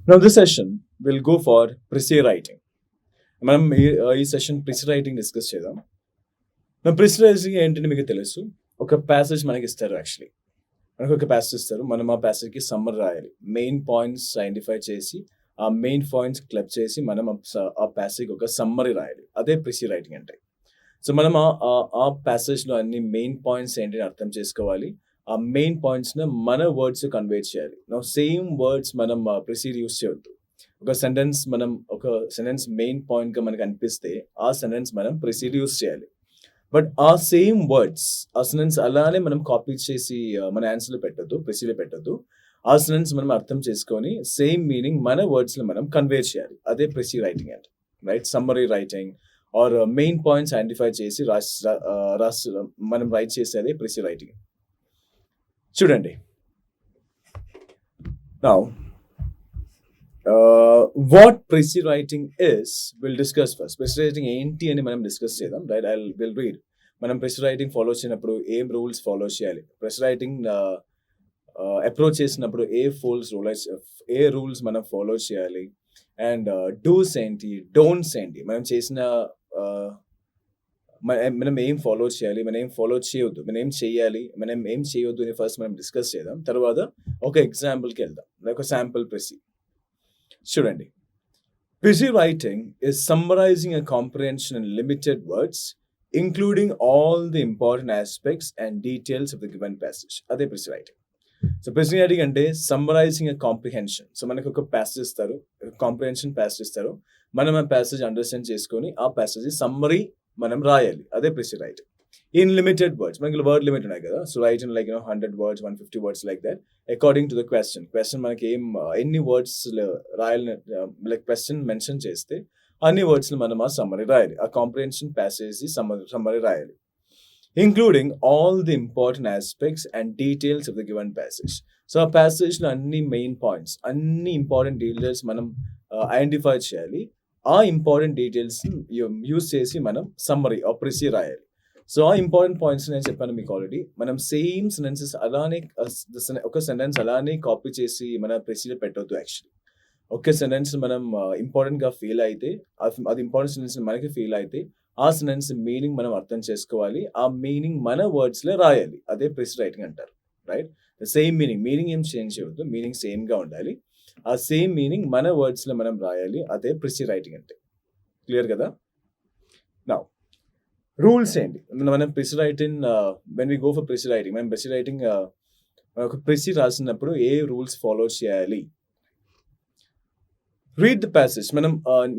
Now this session will go for PRECIS writing. మనం ఈ session ప్రిసి writing discuss చేద్దాం. మనం ప్రిసి రైటింగ్ ఏంటంటే మీకు తెలుసు. ఒక ప్యాసేజ్ మనకి ఇస్తారు. యాక్చువల్లీ మనకు ఒక ప్యాసేజ్ ఇస్తారు. మనం ఆ ప్యాసేజ్కి సమ్మర్ రాయాలి. మెయిన్ పాయింట్స్ ఐడెంటిఫై చేసి ఆ మెయిన్ పాయింట్స్ క్లబ్ చేసి మనం ఆ ప్యాసేజ్ ఒక సమ్మరీ రాయాలి. అదే ప్రిసి రైటింగ్ అంటే. సో మనం ఆ ప్యాసేజ్లో అన్ని మెయిన్ పాయింట్స్ ఏంటి అర్థం చేసుకోవాలి. ఆ మెయిన్ పాయింట్స్ని మన వర్డ్స్ కన్వే చేయాలి. సేమ్ వర్డ్స్ మనం ప్రిసీడ్ యూస్ చేయొద్దు. ఒక సెంటెన్స్ మెయిన్ పాయింట్గా మనకు అనిపిస్తే ఆ సెంటెన్స్ మనం ప్రిసీడ్ యూస్ చేయాలి. బట్ ఆ సేమ్ వర్డ్స్ ఆ సెంటెన్స్ అలానే మనం కాపీ చేసి మన ఆన్సర్లో పెట్టద్దు, ప్రిసీలో పెట్టద్దు. ఆ సెంటెన్స్ మనం అర్థం చేసుకొని సేమ్ మీనింగ్ మన వర్డ్స్లో మనం కన్వే చేయాలి. అదే ప్రిసి రైటింగ్ అంటే, right? Summary writing or main points identify చేసి మనం రైట్ చేసేది ప్రిసి రైటింగ్. చూడండి. Now, what precis writing is will discuss first. Precis writing ఏంటి అని మనం డిస్కస్ చేద్దాం, రైట్? I will read. మనం ప్రిసి రైటింగ్ ఫాలో చేసినప్పుడు ఏం రూల్స్ ఫాలో చేయాలి, ప్రిసి రైటింగ్ అప్రోచ్ చేసినప్పుడు ఏ రూల్స్ మనం ఫాలో చేయాలి, అండ్ డూస్ ఏంటి, డోంట్స్ ఏంటి, మనం ఏం ఫాలో చేయాలి, మనం ఏం ఫాలో చేయొద్దు, మనం ఏం చేయాలి, మనం ఏం చేయొద్దు అని ఫస్ట్ మనం డిస్కస్ చేద్దాం. తర్వాత ఒక ఎగ్జాంపుల్కి వెళ్దాం, ఒక శాంపుల్ ప్రిసి. చూడండి. ప్రిసి writing is summarizing a comprehension in limited words, including all the important aspects and details of the given passage. అదే ప్రిసి రైటింగ్. సో ప్రిసి రైటింగ్ అంటే సమ్మరైజింగ్ ఎ కాంప్రిహెన్షన్. సో మనకు ఒక ప్యాసేజ్ ఇస్తారు, కాంప్రిహెన్షన్ ప్యాసేజ్ ఇస్తారు. మనం ఆ ప్యాసేజ్ అండర్స్టాండ్ చేసుకొని ఆ ప్యాసేజ్ సమ్మరీ మనం రాయాలి. అదే precis writing. In limited words, మనకి వర్డ్ లిమిట్ ఉన్నాయి కదా. So right in 100 words, 150 words like that, according to the question. మనకి ఎన్ని వర్డ్స్ రాయాలని క్వశ్చన్ మెన్షన్ చేస్తే అన్ని వర్డ్స్ మనం ఆ సమ్మరీ రాయాలి. ఆ కాంప్రిహెన్షన్ ప్యాసేజ్ సమ్మరీ రాయాలి. Including all the important aspects and details of the given passage. So ఆ ప్యాసేజ్లో అన్ని మెయిన్ పాయింట్స్, అన్ని ఇంపార్టెంట్ డీటెయిల్స్ మనం ఐడెంటిఫై చేయాలి. ఆ ఇంపార్టెంట్ డీటెయిల్స్ యూస్ చేసి మనం సమ్మరీ ఆర్ ప్రిసి రాయాలి. సో ఆ ఇంపార్టెంట్ పాయింట్స్ నేను చెప్పాను మీకు ఆల్రెడీ. మనం సేమ్ సెంటెన్సెస్ అలానే ఒక సెంటెన్స్ అలానే కాపీ చేసి మన ప్రిసిలో పెట్టవద్దు. యాక్చువల్లీ ఒక సెంటెన్స్ మనం ఇంపార్టెంట్గా ఫీల్ అయితే, అది ఇంపార్టెంట్ సెంటెన్స్ మనకి ఫీల్ అయితే ఆ సెంటెన్స్ మీనింగ్ మనం అర్థం చేసుకోవాలి. ఆ మీనింగ్ మన వర్డ్స్లో రాయాలి. అదే ప్రిసి రైటింగ్ అంటారు, రైట్? సేమ్ మీనింగ్ ఏం చేంజ్ చేయవద్దు, మీనింగ్ సేమ్గా ఉండాలి. ఆ సేమ్ మీనింగ్ మన వర్డ్స్లో మనం రాయాలి. అదే ప్రిసి రైటింగ్ అంటే. క్లియర్ కదా? నౌ రూల్స్ ఏంటి? మనం precis writing when we go for precis writing, మనం ప్రిసి రైటింగ్ ఒక ప్రిసి రాసినప్పుడు ఏ రూల్స్ ఫాలో చేయాలి? Read the passage.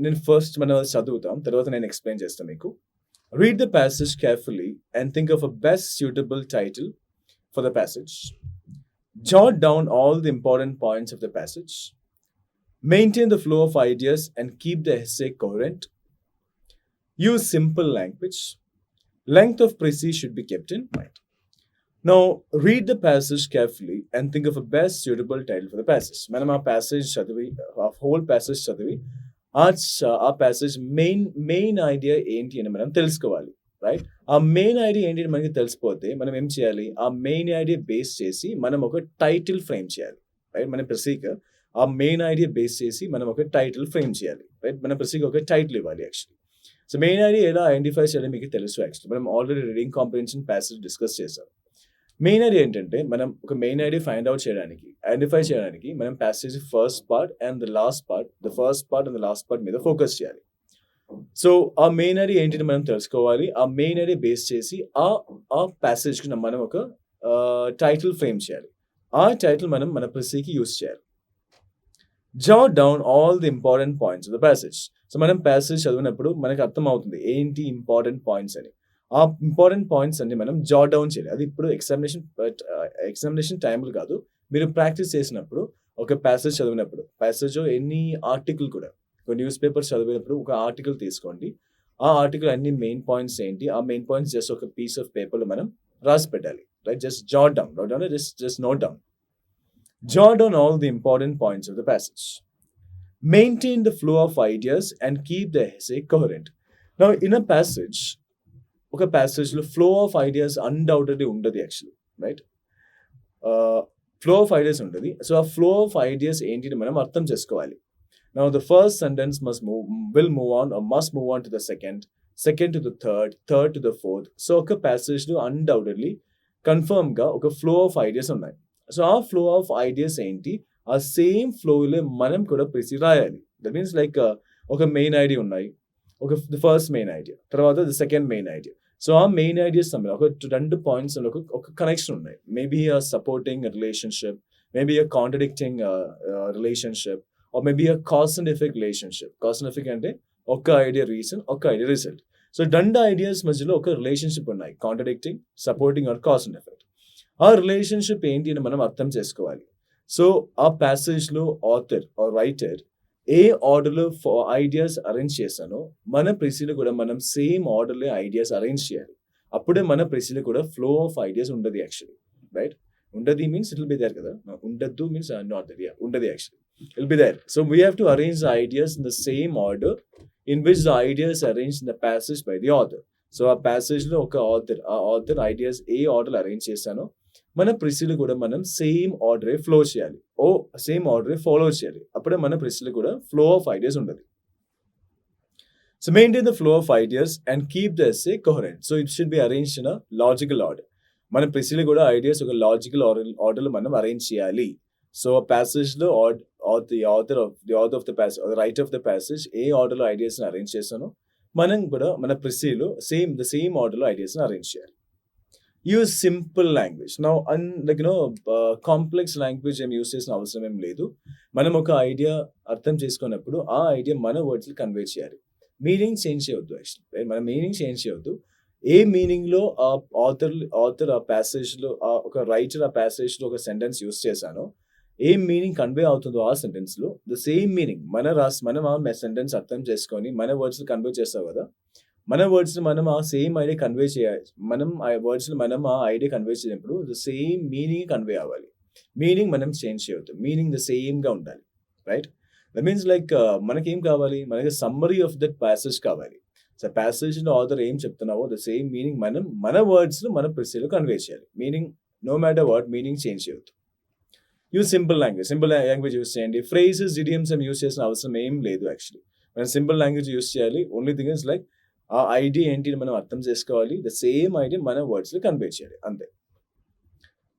నేను ఫస్ట్ చదువుతాం, తర్వాత నేను ఎక్స్ప్లెయిన్ చేస్తాను మీకు. Read the passage carefully and think of a best suitable title for the passage. Jot down all the important points of the passage. Maintain the flow of ideas and keep the essay coherent. Use simple language. Length of précis should be kept in mind. Now, read the passage carefully and think of a best suitable title for the passage. మనం ఆ passage చదివి, ఆ whole passage చదివి, ఆ passage main idea ఏంటి అని మనం తెలుసుకోవాలి, రైట్? ఆ మెయిన్ ఐడియా ఏంటి మనకి తెలిసిపోతే మనం ఏం చేయాలి? ఆ మెయిన్ ఐడియా బేస్ చేసి మనం ఒక టైటిల్ ఫ్రేమ్ చేయాలి, రైట్? మన ప్రసీక ఆ మెయిన్ ఐడియా బేస్ చేసి మనం ఒక టైటిల్ ఫ్రేమ్ చేయాలి, రైట్? మన ప్రసీక ఒక టైటిల్ ఇవ్వాలి. యాక్చువల్లీ సో మెయిన్ ఐడియా ఎలా ఐడెంటిఫై చేయాలి మీకు తెలుసు. యాక్చువల్లీ మనం already reading comprehension passage discuss చేసాం. మెయిన్ ఐడియా ఏంటంటే, మనం ఒక మెయిన్ ఐడియా ఐడెంటిఫై చేయడానికి మనం passage first part and the last part మీద ఫోకస్ చేయాలి. సో ఆ మెయిన్ ఐడియా ఏంటంటే మనం తెలుసుకోవాలి. ఆ మెయిన్ ఐడియా బేస్ చేసి ఆ ప్యాసేజ్కి మనం ఒక టైటిల్ ఫ్రేమ్ చేయాలి. ఆ టైటిల్ మనం మన ప్రిసికి యూస్ చేయాలి. Jot down all the important points of the passage. So మనం ప్యాసేజ్ చదివినప్పుడు మనకు అర్థం అవుతుంది ఏంటి ఇంపార్టెంట్ పాయింట్స్ అని. ఆ ఇంపార్టెంట్ పాయింట్స్ అన్ని మనం జాట్ డౌన్ చేయాలి. అది ఇప్పుడు ఎగ్జామినేషన్ టైంలో కాదు, మీరు ప్రాక్టీస్ చేసినప్పుడు, ఒక ప్యాసేజ్ చదివినప్పుడు, ప్యాసేజ్ ఎన్ని ఆర్టికల్ కూడా, ఒక న్యూస్ పేపర్ చదివినప్పుడు ఒక ఆర్టికల్ తీసుకోండి. ఆ ఆర్టికల్ అన్ని మెయిన్ పాయింట్స్ ఏంటి, ఆ మెయిన్ పాయింట్స్ జస్ట్ ఒక పీస్ ఆఫ్ పేపర్లో మనం రాసి పెట్టాలి, right? Just Jat down, just note down. Jot down all the important points of the passage. Maintain the flow of ideas and keep the essay coherent. Now, in a passage, ఒక ప్యాసేజ్లో flow of ideas undoubtedly ఉండదు actually, right? Flow of ideas ఉంటుంది. So ఆ flow of ideas ఏంటి మనం అర్థం చేసుకోవాలి. Now the first sentence will move on or must move on to the second, second to the third to the fourth. So ఒక passage లో undoubtedly confirm గా ఒక ఫ్లో ఆఫ్ ఐడియాస్ ఉన్నాయి. So ఆ ఫ్లో ఆఫ్ ఐడియాస్ ఏంటి, ఆ same ఫ్లోలో మనం కూడా ప్రిసి రాయాలి. దట్ మీన్స్ లైక్ ఒక మెయిన్ ఐడియా ఉన్నాయి, ఒక ఫస్ట్ మెయిన్ ఐడియా, తర్వాత the second main idea. So ఆ మెయిన్ ఐడియాస్ ఒక 2 పాయింట్స్ ఒక కనెక్షన్ ఉన్నాయి. Maybe supporting relationship, maybe contradicting relationship, or maybe cause and effect relationship. Cause and effect అంటే ఒక ఐడియా రీజన్, ఒక ఐడియా రిజల్ట్. సో 2 ఐడియాస్ మధ్యలో ఒక రిలేషన్షిప్ ఉన్నాయి, contradicting, supporting or cause and effect. ఆ రిలేషన్షిప్ ఏంటి అని మనం అర్థం చేసుకోవాలి. సో ఆ ప్యాసేజ్లో ఆథర్ ఆర్ రైటర్ ఏ ఆర్డర్లో ఐడియాస్ అరేంజ్ చేశానో మన ప్రెసిలో కూడా మనం సేమ్ ఆర్డర్లో ఐడియాస్ అరేంజ్ చేయాలి. అప్పుడే మన ప్రెసిలో కూడా ఫ్లో ఆఫ్ ఐడియాస్ ఉండదు యాక్చువల్లీ, రైట్? ఉండదు means it will be there కదా, ఉండద్దు మీన్స్ నాట్ దేర్. యా, ఉండదు actually, it will be there. So we have to arrange the ideas in the same order in which the ideas arranged in the passage by the author. So ఆ ప్యాసేజ్లో ఒక author ideas ఏ order arrange చేశానో మన ప్రెసిలో కూడా మనం same ఆర్డరే flow చేయాలి, same ఆర్డరే follow చేయాలి. అప్పుడే మన ప్రెసిలో కూడా ఫ్లో ఆఫ్ ఐడియాస్ ఉండదు. So maintain the flow of ideas and keep the essay coherent. So it should be arranged in a logical order. మన ప్రెసిలో కూడా ఐడియాస్ ఒక లాజికల్ ఆర్డర్లో మనం అరేంజ్ చేయాలి. సో ప్యాసేజ్లో the author of the passage or the writer of the passage ఏ ఆర్డర్లో ఐడియాస్ని arrange చేస్తానో మనం కూడా మన ప్రెసీలో ద సేమ్ ఆర్డర్లో ఐడియాస్ని అరేంజ్ చేయాలి. Use simple language. Now complex language ఏం యూజ్ చేసిన అవసరం ఏం లేదు. మనం ఒక ఐడియా అర్థం చేసుకున్నప్పుడు ఆ ఐడియా మన వర్డ్స్లో కన్వే చేయాలి. మీనింగ్ చేంజ్ చేయవద్దు యాక్చువల్లీ, మన మీనింగ్ చేంజ్ చేయవద్దు. ఏ మీనింగ్లో ఆ ఆథర్ ఆ ప్యాసేజ్లో ఒక రైటర్ ఆ ప్యాసేజ్లో ఒక సెంటెన్స్ యూజ్ చేశానో ఏం మీనింగ్ కన్వే అవుతుందో ఆ సెంటెన్స్లో ద సేమ్ మీనింగ్ మనం ఆ సెంటెన్స్ అర్థం చేసుకొని మన వర్డ్స్లో కన్వే చేస్తాం కదా, మన వర్డ్స్లో మనం ఆ సేమ్ ఐడియా కన్వే చేయాలి. మనం ఆ వర్డ్స్లో మనం ఆ ఐడియా కన్వే చేసినప్పుడు ద సేమ్ మీనింగ్ కన్వే అవ్వాలి. మీనింగ్ మనం చేంజ్ చేయవద్దు, మీనింగ్ ద సేమ్గా ఉండాలి, రైట్? దట్ మీన్స్ లైక్ మనకేం కావాలి, మనకి సమ్మరీ ఆఫ్ దట్ ప్యాసేజ్ కావాలి. సో ప్యాసేజ్లో ఆథర్ ఏం చెప్తున్నావో ద సేమ్ మీనింగ్ మనం మన వర్డ్స్లో మన ప్రెసీలో కన్వే చేయాలి. Meaning no matter what, meaning change చేయవద్దు. యూజ్ సింపుల్ లాంగ్వేజ్ యూజ్ చేయండి. ఫ్రేజెస్, ఇడియమ్స్ ఏం యూజ్ చేసిన అవసరం ఏం లేదు యాక్చువల్లీ. మనం సింపుల్ లాంగ్వేజ్ యూజ్ చేయాలి. ఓన్లీ థింగ్ ఇస్ లైక్ ఆ ఐడియా ఏంటి మనం అర్థం చేసుకోవాలి, ద సేమ్ ఐడియా మన వర్డ్స్లో కన్వే చేయాలి, అంతే.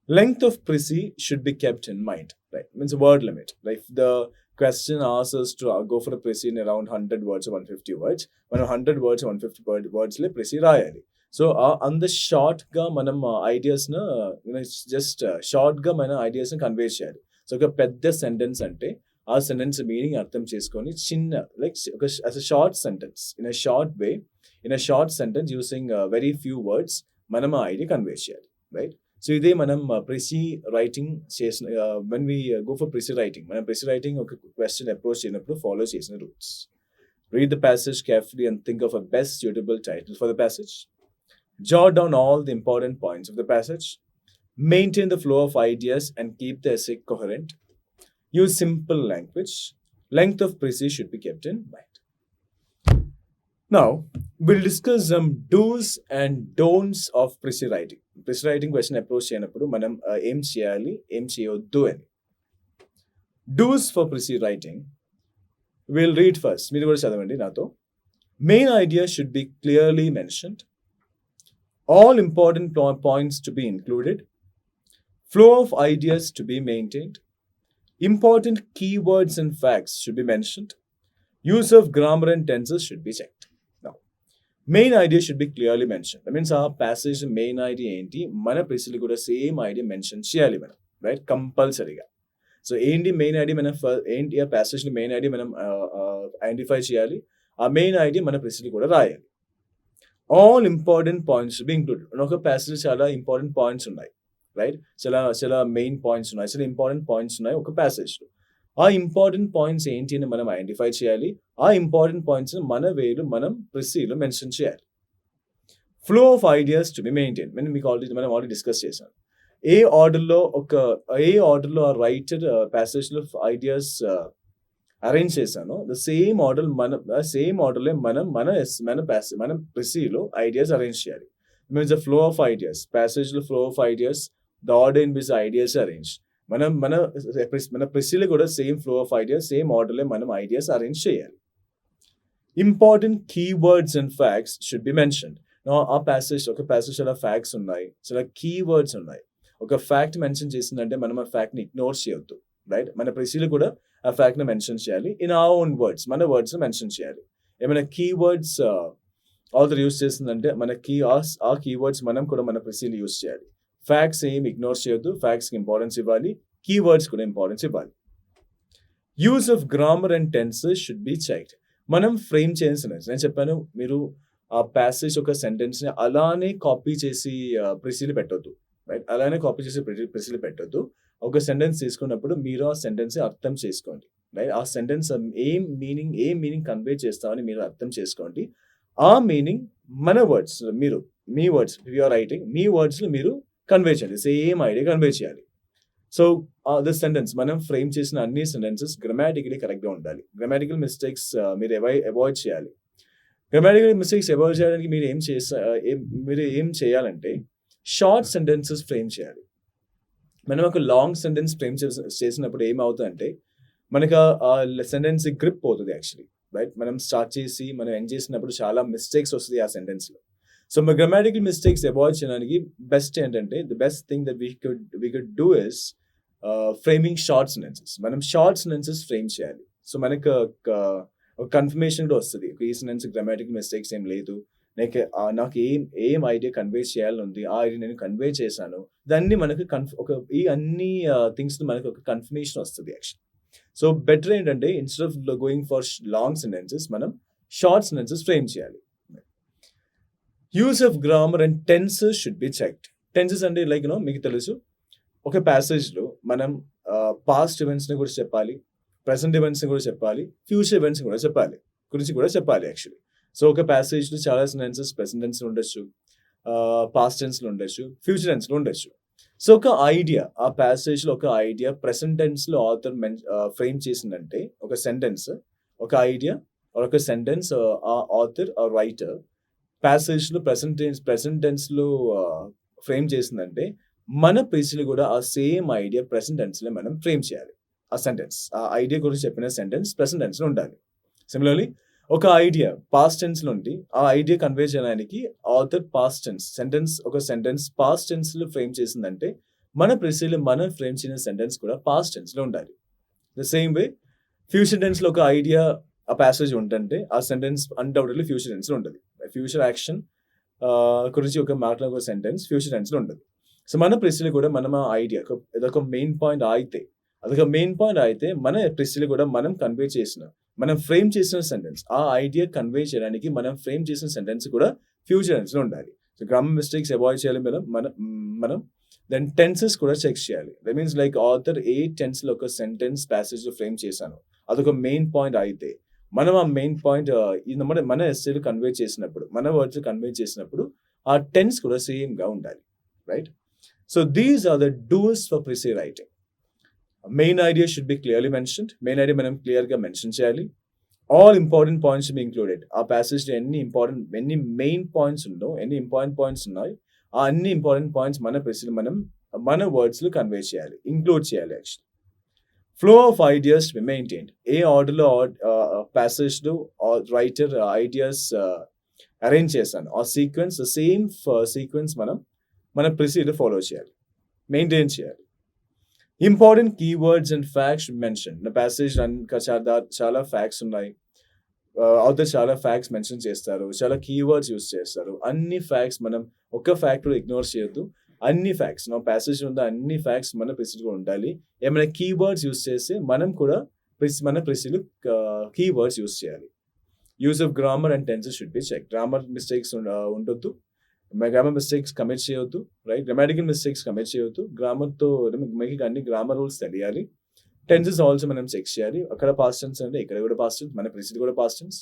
Length of precis should be kept in mind, right? Means word limit. Like the question asks us to go for a precis in around 100 words or 150 words. మనం 100 words 150 wordsలో ప్రిసీ రాయాలి. So అంత షార్ట్గా మనం ఐడియాస్ను just షార్ట్గా మన ఐడియాస్ని convey చేయాలి. So ఒక పెద్ద సెంటెన్స్ అంటే ఆ సెంటెన్స్ మీనింగ్ అర్థం చేసుకొని చిన్న like as a short sentence in a short way, in a short sentence using very few words మనం ఆ ఐడియా కన్వే చేయాలి, రైట్? సో ఇదే మనం ప్రెసీ రైటింగ్ చేసిన when we go for ప్రెసీ writing, మనం ప్రెసీ రైటింగ్ ఒక క్వశ్చన్ అప్రోచ్ చేయనప్పుడు ఫాలో చేసిన rules. Read the passage carefully and think of a best suitable title for the passage. Jot down all the important points of the passage. Maintain the flow of ideas and keep the essay coherent. Use simple language. Length of precision should be kept in mind. Now, we'll discuss some do's and don'ts of precision writing. Precision writing question approach cheyanappudu manam em cheyali, em cheyoddu ani. Do's for precision writing. We'll read first. Meeru kuda chadavandi nato. Main idea should be clearly mentioned. All important points to be included. Flow of ideas to be maintained. Important keywords and facts should be mentioned. Use of grammar and tenses should be checked. Now, main idea should be clearly mentioned. That means our passage main idea enti mana presilo kuda same idea mention cheyali manam, right? Compulsory ga. So enti main idea mana enti a passage main idea manam identify cheyali. Our main idea mana presilo kuda rayali. All important points to be included. ఒక passage చాలా important points ఉన్నాయి, right? చాలా main points ఉన్నాయి, చాలా important points ఉన్నాయి ఒక ప్యాసేజ్లో. ఆ important points ఏంటి అని మనం ఐడెంటిఫై చేయాలి. ఆ ఇంపార్టెంట్ పాయింట్స్ మన వేలు మనం ప్రెసీలో మెన్షన్ చేయాలి. Flow of ideas to be maintain. మనం ఆల్రెడీ డిస్కస్ చేశాం. ఏ ఆర్డర్లో ఆ రైటర్ ప్యాసేజ్లో ఐడియాస్ అరేంజ్ చేశాను, ద సేమ్ ఆర్డర్లో మనం ప్రెసీలో ఐడియాస్ అరేంజ్ చేయాలి. Means the flow of ideas, ప్యాసేజ్లో flow of ideas, the order in which ideas arrange. మన ప్రెస్లో కూడా same flow of ideas, same ఆర్డర్లో మనం ఐడియాస్ అరేంజ్ చేయాలి. Important keywords and facts should be mentioned. ఒక ప్యాసేజ్ చాలా ఫ్యాక్ట్స్ ఉన్నాయి, చాలా కీవర్డ్స్ ఉన్నాయి. ఒక ఫ్యాక్ట్ మెన్షన్ చేసిందంటే మనం ఆ ఫ్యాక్ట్ని ఇగ్నోర్ చేయొద్దు, రైట్? మన ప్రెస్లో కూడా ఆ ఫ్యాక్ట్ని మెన్షన్ చేయాలి ఇన్ అవర్ ఓన్ వర్డ్స్, మన వర్డ్స్ మెన్షన్ చేయాలి. ఏమైనా కీవర్డ్స్ ఆథర్ యూస్ చేస్తుందంటే ఆ కీవర్డ్స్ మనం కూడా మన ప్రెస్లో యూస్ చేయాలి. ఫ్యాక్ట్స్ ఏం ఇగ్నోర్ చేయొద్దు, ఫ్యాక్ట్స్కి ఇంపార్టెన్స్ ఇవ్వాలి, కీవర్డ్స్ కూడా ఇంపార్టెన్స్ ఇవ్వాలి. Use of grammar and tenses should B checked. మనం ఫ్రేమ్ చేయాల్సిన, నేను చెప్పాను, మీరు ఆ ప్యాసేజ్ ఒక సెంటెన్స్ని అలానే కాపీ చేసి ప్రెస్లో పెట్టొద్దు, రైట్? అలానే కాపీ చేసి ప్రెస్లో పెట్టొద్దు. ఒక సెంటెన్స్ తీసుకున్నప్పుడు మీరు ఆ సెంటెన్స్ అర్థం చేసుకోండి, రైట్? ఆ సెంటెన్స్ ఏం మీనింగ్ కన్వే చేస్తామని మీరు అర్థం చేసుకోండి. ఆ మీనింగ్ మన వర్డ్స్, మీ వర్డ్స్, యూఆర్ రైటింగ్, మీ వర్డ్స్లో మీరు కన్వే చేయాలి, సేమ్ ఐడియా కన్వే చేయాలి. సో ద సెంటెన్స్ మనం ఫ్రేమ్ చేసిన అన్ని సెంటెన్సెస్ గ్రామాటికలీ కరెక్ట్గా ఉండాలి. గ్రామాటికల్ మిస్టేక్స్ మీరు అవాయిడ్ చేయాలి. గ్రామాటికల్ మిస్టేక్స్ అవాయిడ్ చేయడానికి మీరు ఏం చేయాలంటే షార్ట్ సెంటెన్సెస్ ఫ్రేమ్ చేయాలి. మనం ఒక లాంగ్ సెంటెన్స్ ఫ్రేమ్ చేసినప్పుడు ఏమవుతుందంటే మనకు ఆ సెంటెన్స్ గ్రిప్ పోతుంది యాక్చువల్లీ, రైట్? మనం స్టార్ట్ చేసి మనం ఎండ్ చేసినప్పుడు చాలా మిస్టేక్స్ వస్తుంది ఆ సెంటెన్స్లో. సో మా గ్రామాటికల్ మిస్టేక్స్ అవాయిడ్ చేయడానికి బెస్ట్ ఏంటంటే, the best thing that we could do is framing short sentences. మనం షార్ట్ సెంటెన్సెస్ ఫ్రేమ్ చేయాలి. సో మనకు ఒక కన్ఫర్మేషన్ కూడా వస్తుంది, ఈ సెంటెన్స్ గ్రామాటికల్ మిస్టేక్స్ ఏం లేదు, నాకు ఏం ఐడియా కన్వే చేయాలని ఉంది, ఆ ఐడియా నేను కన్వే చేశాను. దాన్ని మనకు ఈ అన్ని థింగ్స్ మనకు ఒక కన్ఫర్మేషన్ వస్తుంది యాక్చువల్లీ. సో బెటర్ ఏంటంటే instead of going for long sentences మనం షార్ట్ సెంటెన్సెస్ ఫ్రేమ్ చేయాలి. Use of grammar and tenses should B checked. Tenses అంటే లైక్ మీకు తెలుసు, ఒక ప్యాసేజ్లో మనం పాస్ట్ ఈవెంట్స్ని కూడా చెప్పాలి, ప్రెసెంట్ ఈవెంట్స్ని కూడా చెప్పాలి, ఫ్యూచర్ ఈవెంట్స్ కూడా చెప్పాలి యాక్చువల్లీ. సో ఒక ప్యాసేజ్లో చాలా సెంటెన్సెస్ ప్రెసెంట్ టెన్స్లో ఉండొచ్చు, పాస్ట్ టెన్స్లో ఉండొచ్చు, ఫ్యూచర్ టెన్స్లో ఉండొచ్చు. సో ఒక ఐడియా, ఆ ప్యాసేజ్లో ఒక ఐడియా ప్రెసెంట్ టెన్స్లో ఆథర్ ఫ్రేమ్ చేసిందంటే, ఒక సెంటెన్స్, ఒక ఐడియా ఒక సెంటెన్స్ ఆ ఆథర్ ఆ రైటర్ ప్యాసేజ్లో ప్రెసెంట్ టెన్స్లో ఫ్రేమ్ చేసిందంటే, మన ప్రెస్లో కూడా ఆ సేమ్ ఐడియా ప్రెసెంట్ టెన్స్లో మనం ఫ్రేమ్ చేయాలి. ఆ సెంటెన్స్, ఆ ఐడియా గురించి చెప్పిన సెంటెన్స్ ప్రెసెంట్ టెన్స్లో ఉండాలి. సిమిలర్లీ ఒక ఐడియా పాస్ట్ టెన్స్లో ఉండి ఆ ఐడియా కన్వే చేయడానికి ఆథర్ ఒక సెంటెన్స్ పాస్ట్ టెన్స్లో ఫ్రేమ్ చేసిందంటే, మన ప్రెస్లో మనం ఫ్రేమ్ చేసిన సెంటెన్స్ కూడా పాస్ట్ టెన్స్లో ఉండాలి. ద సేమ్ వే ఫ్యూచర్ టెన్స్లో ఒక ఐడియా ఆ ప్యాసేజ్ ఉంటుంటే ఆ సెంటెన్స్ అన్డౌటెడ్లీ ఫ్యూచర్ టెన్స్లో ఉంటుంది. ఫ్యూచర్ యాక్షన్ గురించి ఒక మాట్లాడే సెంటెన్స్ ఫ్యూచర్ టెన్స్లో ఉంటుంది. సో మన ప్రెస్లో కూడా మనం ఆ ఐడియా అదొక మెయిన్ పాయింట్ అయితే మన ప్రెస్లో కూడా మనం ఫ్రేమ్ చేసిన సెంటెన్స్, ఆ ఐడియా కన్వే చేయడానికి మనం ఫ్రేమ్ చేసిన సెంటెన్స్ కూడా ఫ్యూచర్ టెన్స్లో ఉండాలి. సో గ్రామర్ మిస్టేక్స్ అవాయిడ్ చేయాలి మనం దెన్ టెన్సెస్ కూడా చెక్ చేయాలి. దట్ మీన్స్ లైక్ ఆథర్ ఏ టెన్స్లో ఒక సెంటెన్స్ ప్యాసేజ్లో ఫ్రేమ్ చేశాను, అదొక మెయిన్ పాయింట్ అయితే మనం ఆ మెయిన్ పాయింట్ మన ఎస్సేలో కన్వే చేసినప్పుడు, మన వర్డ్స్ కన్వే చేసినప్పుడు ఆ టెన్స్ కూడా సేమ్గా ఉండాలి, right? So these are the dos for precis writing. Main idea should be clearly mentioned. Main idea మనం క్లియర్గా మెన్షన్ చేయాలి. All important points be included. ఆ ప్యాసేజ్లో ఎన్ని మెయిన్ పాయింట్స్ ఎన్ని ఇంపార్టెంట్ పాయింట్స్ ఉన్నాయి, ఆ అన్ని ఇంపార్టెంట్ పాయింట్స్ మన ప్రెస్లో మన వర్డ్స్లో కన్వే చేయాలి, ఇంక్లూడ్ చేయాలి actually. Flow of ideas be maintained. ఏ ఆర్డర్లో ప్యాసేజ్లో రైటర్ ఐడియాస్ అరేంజ్ చేశాను, ఆ సీక్వెన్స్, సేమ్ సీక్వెన్స్ మన ప్రెస్లో ఫాలో చేయాలి, మెయింటైన్ చేయాలి. Important keywords and facts mention. నా ప్యాసేజ్ చాలా ఫ్యాక్ట్స్ ఉన్నాయి, ఆథర్ చాలా ఫ్యాక్ట్స్ మెన్షన్ చేస్తారు, చాలా కీవర్డ్స్ యూస్ చేస్తారు. అన్ని ఫ్యాక్ట్స్ మనం ఒక ఫ్యాక్ట్ ఇగ్నోర్ చేయొద్దు. అన్ని ఫ్యాక్ట్స్ నా ప్యాసేజ్ ఉన్న అన్ని ఫ్యాక్ట్స్ మన ప్రెస్లో ఉండాలి. ఏమైనా కీవర్డ్స్ యూస్ చేస్తే మనం కూడా మన ప్రెస్లో కీవర్డ్స్ యూస్ చేయాలి. Use of grammar and tenses should be check. Grammar mistakes ఉండొద్దు, గ్రామర్ మిస్టేక్స్ కమిట్ చేయొద్దు, రైట్? గ్రామాటికల్ మిస్టేక్స్ కమిట్ చేయొద్దు. గ్రామర్తో మీకు అన్ని గ్రామర్ రూల్స్ తెలియాలి. టెన్సెస్ ఆల్సో మనం చెక్ చేయాలి. అక్కడ పాస్ట్ టెన్స్ అంటే ఇక్కడ కూడా పాస్ట్ టెన్స్, మన ప్రెస్లో కూడా పాస్ట్ టెన్స్.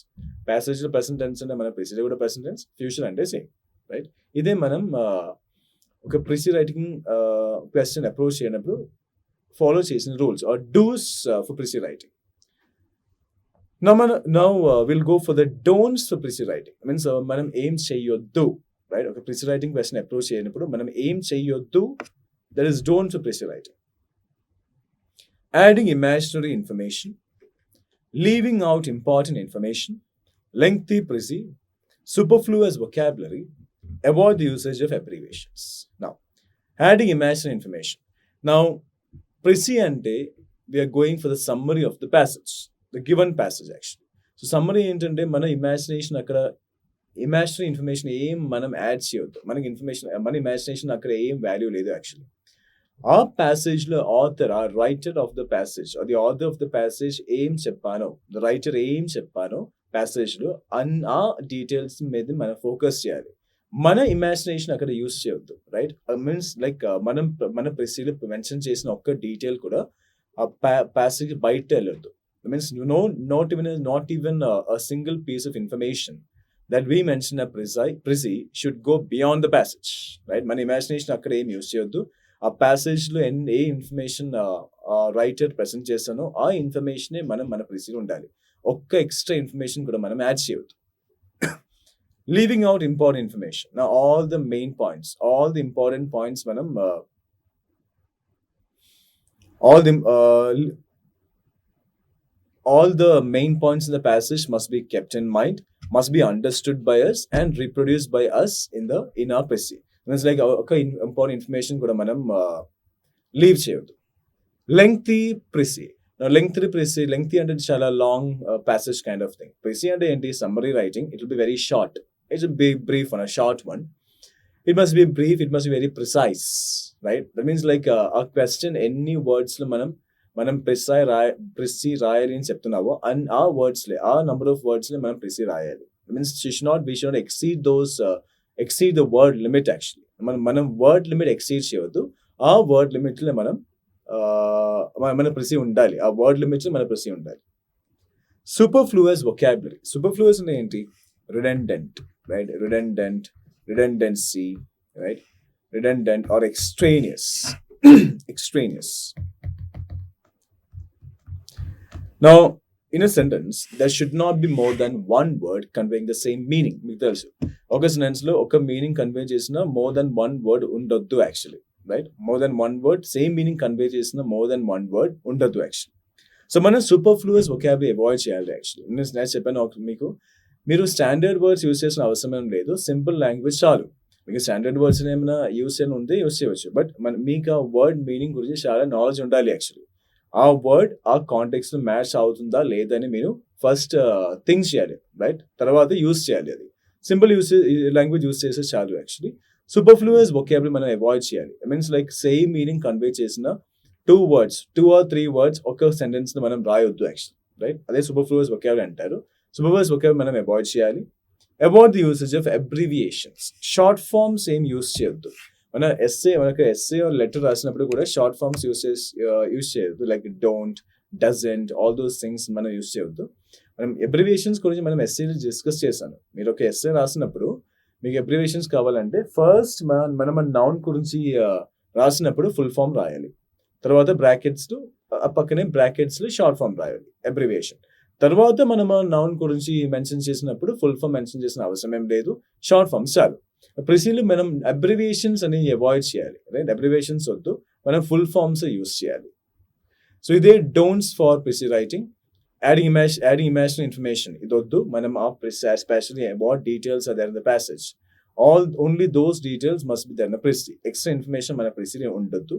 ప్యాసేజ్లో ప్రెసెంట్ టెన్స్ అంటే మన ప్రెస్లో కూడా ప్రెసెంట్ టెన్స్. ఫ్యూచర్ అంటే సేమ్, రైట్? ఇదే మనం ఒక ప్రెసిస్ రైటింగ్ క్వశ్చన్ అప్రోచ్ చేయనప్పుడు ఫాలో చేసిన rules are dos for precis writing. Now we'll go for the don'ts for precis writing. Means మనం ఏం చేయొద్దు, రైట్? ఒక ప్రెసిస్ రైటింగ్ క్వశ్చన్ అప్రోచ్ చేయనప్పుడు మనం ఏం చేయొద్దు, that is don't for precis writing. adding imaginary information, leaving out important information, lengthy PRECIS, superfluous vocabulary, avoid the usage of abbreviations. Now, adding imaginary information. Now, PRECIS ante we are going for the summary of the passage, the given passage actually. So summary ఏంటంటే మన imagination అక్కడ imaginary information ఏం మనం add చేయొద్దు. మనకి information మన imagination అక్కడ ఏం వాల్యూ లేదు యాక్చువల్లీ. ఆ ప్యాసేజ్లో ఆథర్, ఆ writer of the passage, the author of the passage ఏం చెప్పానో, ద రైటర్ ఏం చెప్పానో ప్యాసేజ్లో ఆ డీటెయిల్స్ మీద మనం ఫోకస్ చేయాలి. మన ఇమాజినేషన్ అక్కడ యూస్ చేయొద్దు, రైట్? మీన్స్ లైక్ మన ప్రెసీలో మెన్షన్ చేసిన ఒక్క డీటెయిల్ కూడా ఆ ప్యాసేజ్ బయట వెళ్ళొద్దు. Means not even a single piece of information that we mention a PRECIS should go beyond the passage, right? మన ఇమాజినేషన్ అక్కడ ఏం యూస్ చేయొద్దు. ఆ ప్యాసేజ్లో ఏ ఇన్ఫర్మేషన్ రైటర్ ప్రెసెంట్ చేస్తానో ఆ ఇన్ఫర్మేషనే మన ప్రెసీలో ఉండాలి. ఒక్క ఎక్స్ట్రా ఇన్ఫర్మేషన్ కూడా మనం యాడ్ చేయొద్దు. Leaving out important information. నా all the main points, all the important points మనం all the main points in the passage must be kept in mind, must be understood by us and reproduced by us in our PRECIS. It's like okay, important information kuda manam leave cheyoddu. Lengthy PRECIS. Now lengthy ante chala long passage kind of thing. PRECIS ante enti summary writing, it will be very short. It's a big brief on a short one. It must be brief, it must be very precise, right? That means like a question any words lo మనం ప్రెసీ రాయాలి అని చెప్తున్నావో and ఆ వర్డ్స్లే, ఆ number of వర్డ్స్లే మనం ప్రెసీ రాయాలి. Means we should not exceed the word limit actually. మనం word limit exceed చేయవద్దు. ఆ వర్డ్ లిమిట్లో మన ప్రెసీ ఉండాలి. ఆ వర్డ్ లిమిట్లో మన ప్రెసీ ఉండాలి. సూపర్ఫ్లూయస్ వొకాబులరీ. సూపర్ఫ్లూయస్ అంటే ఏంటి? Redundant, right? Redundancy, right? Redundant or extraneous. Now, in a sentence, there should not be more than one word conveying the same meaning. మీకు తెలుసు, ఒక సెంటెన్స్లో ఒక మీనింగ్ కన్వే చేసిన మోర్ దెన్ వన్ వర్డ్ ఉండొద్దు actually, right? More than one word, same meaning convey చేసిన more than one word ఉండొద్దు actually. So మనం సూపర్ఫ్లూయస్ vocabulary avoid చేయాలి యాక్చువల్లీ. నేను చెప్పాను మీకు, మీరు స్టాండర్డ్ వర్డ్స్ యూస్ చేసిన అవసరం లేదు. సింపుల్ లాంగ్వేజ్ చాలు. మీకు స్టాండర్డ్ వర్డ్స్ ఏమైనా యూస్ చేయని ఉంటే యూస్ చేయవచ్చు. బట్ మీకు ఆ వర్డ్ మీనింగ్ గురించి చాలా నాలెడ్జ్ ఉండాలి యాక్చువల్లీ. ఆ వర్డ్ ఆ కాంటెక్స్ట్ మ్యాచ్ అవుతుందా లేదని మీరు ఫస్ట్ థింక్ చేయాలి, రైట్? తర్వాత యూస్ చేయాలి. అది సింపుల్ లాంగ్వేజ్ యూస్ చేస్తే చాలు యాక్చువల్లీ. సూపర్ఫ్లూయస్ వొకాబులరీ మనం అవాయిడ్ చేయాలి. Means like same meaning convey చేసిన 2 or 3 వర్డ్స్ ఒక సెంటెన్స్ మనం రాయొద్దు యాక్చువల్లీ, రైట్? అదే సూపర్ఫ్లూయస్ వొకాబులరీ అంటారు. సూపర్ఫ్లూయస్ వొకాబులరీ మనం అవాయిడ్ చేయాలి. Avoid the usage of abbreviations. Short forms ఏం యూస్ చేయొద్దు. మనకు ఎస్సే ఆర్ లెటర్ రాసినప్పుడు కూడా షార్ట్ ఫార్మ్స్ యూస్ చేయొద్దు. Like don't, doesn't, all those things మనం యూస్ చేయొద్దు. మనం అబ్రివియేషన్స్ గురించి మనం ఎస్సేలో డిస్కస్ చేశాను. మీరు ఒక ఎస్సే రాసినప్పుడు మీకు అబ్రివియేషన్స్ కావాలంటే ఫస్ట్ మనం నౌన్ గురించి రాసినప్పుడు ఫుల్ ఫామ్ రాయాలి. తర్వాత బ్రాకెట్స్లో పక్కనే బ్రాకెట్స్లో షార్ట్ ఫామ్ రాయాలి, అబ్రివియేషన్. తర్వాత మనం నౌన్ గురించి మెన్షన్ చేసినప్పుడు ఫుల్ ఫామ్ మెన్షన్ చేసిన అవసరం ఏం లేదు, షార్ట్ ఫామ్స్ చాలు. ప్రెసీలో మనం అబ్రివియేషన్స్ అని అవాయిడ్ చేయాలి, రైట్? అబ్రివియేషన్స్ వద్దు, మనం ఫుల్ ఫామ్స్ యూస్ చేయాలి. సో ఇదే don'ts far ప్రెసీ writing. Adding imaginary information ఇది వద్దు. మనం especially what details are there in the passage, only those details must be there in the precis. Extra information మన ప్రెసీలో ఉండొద్దు.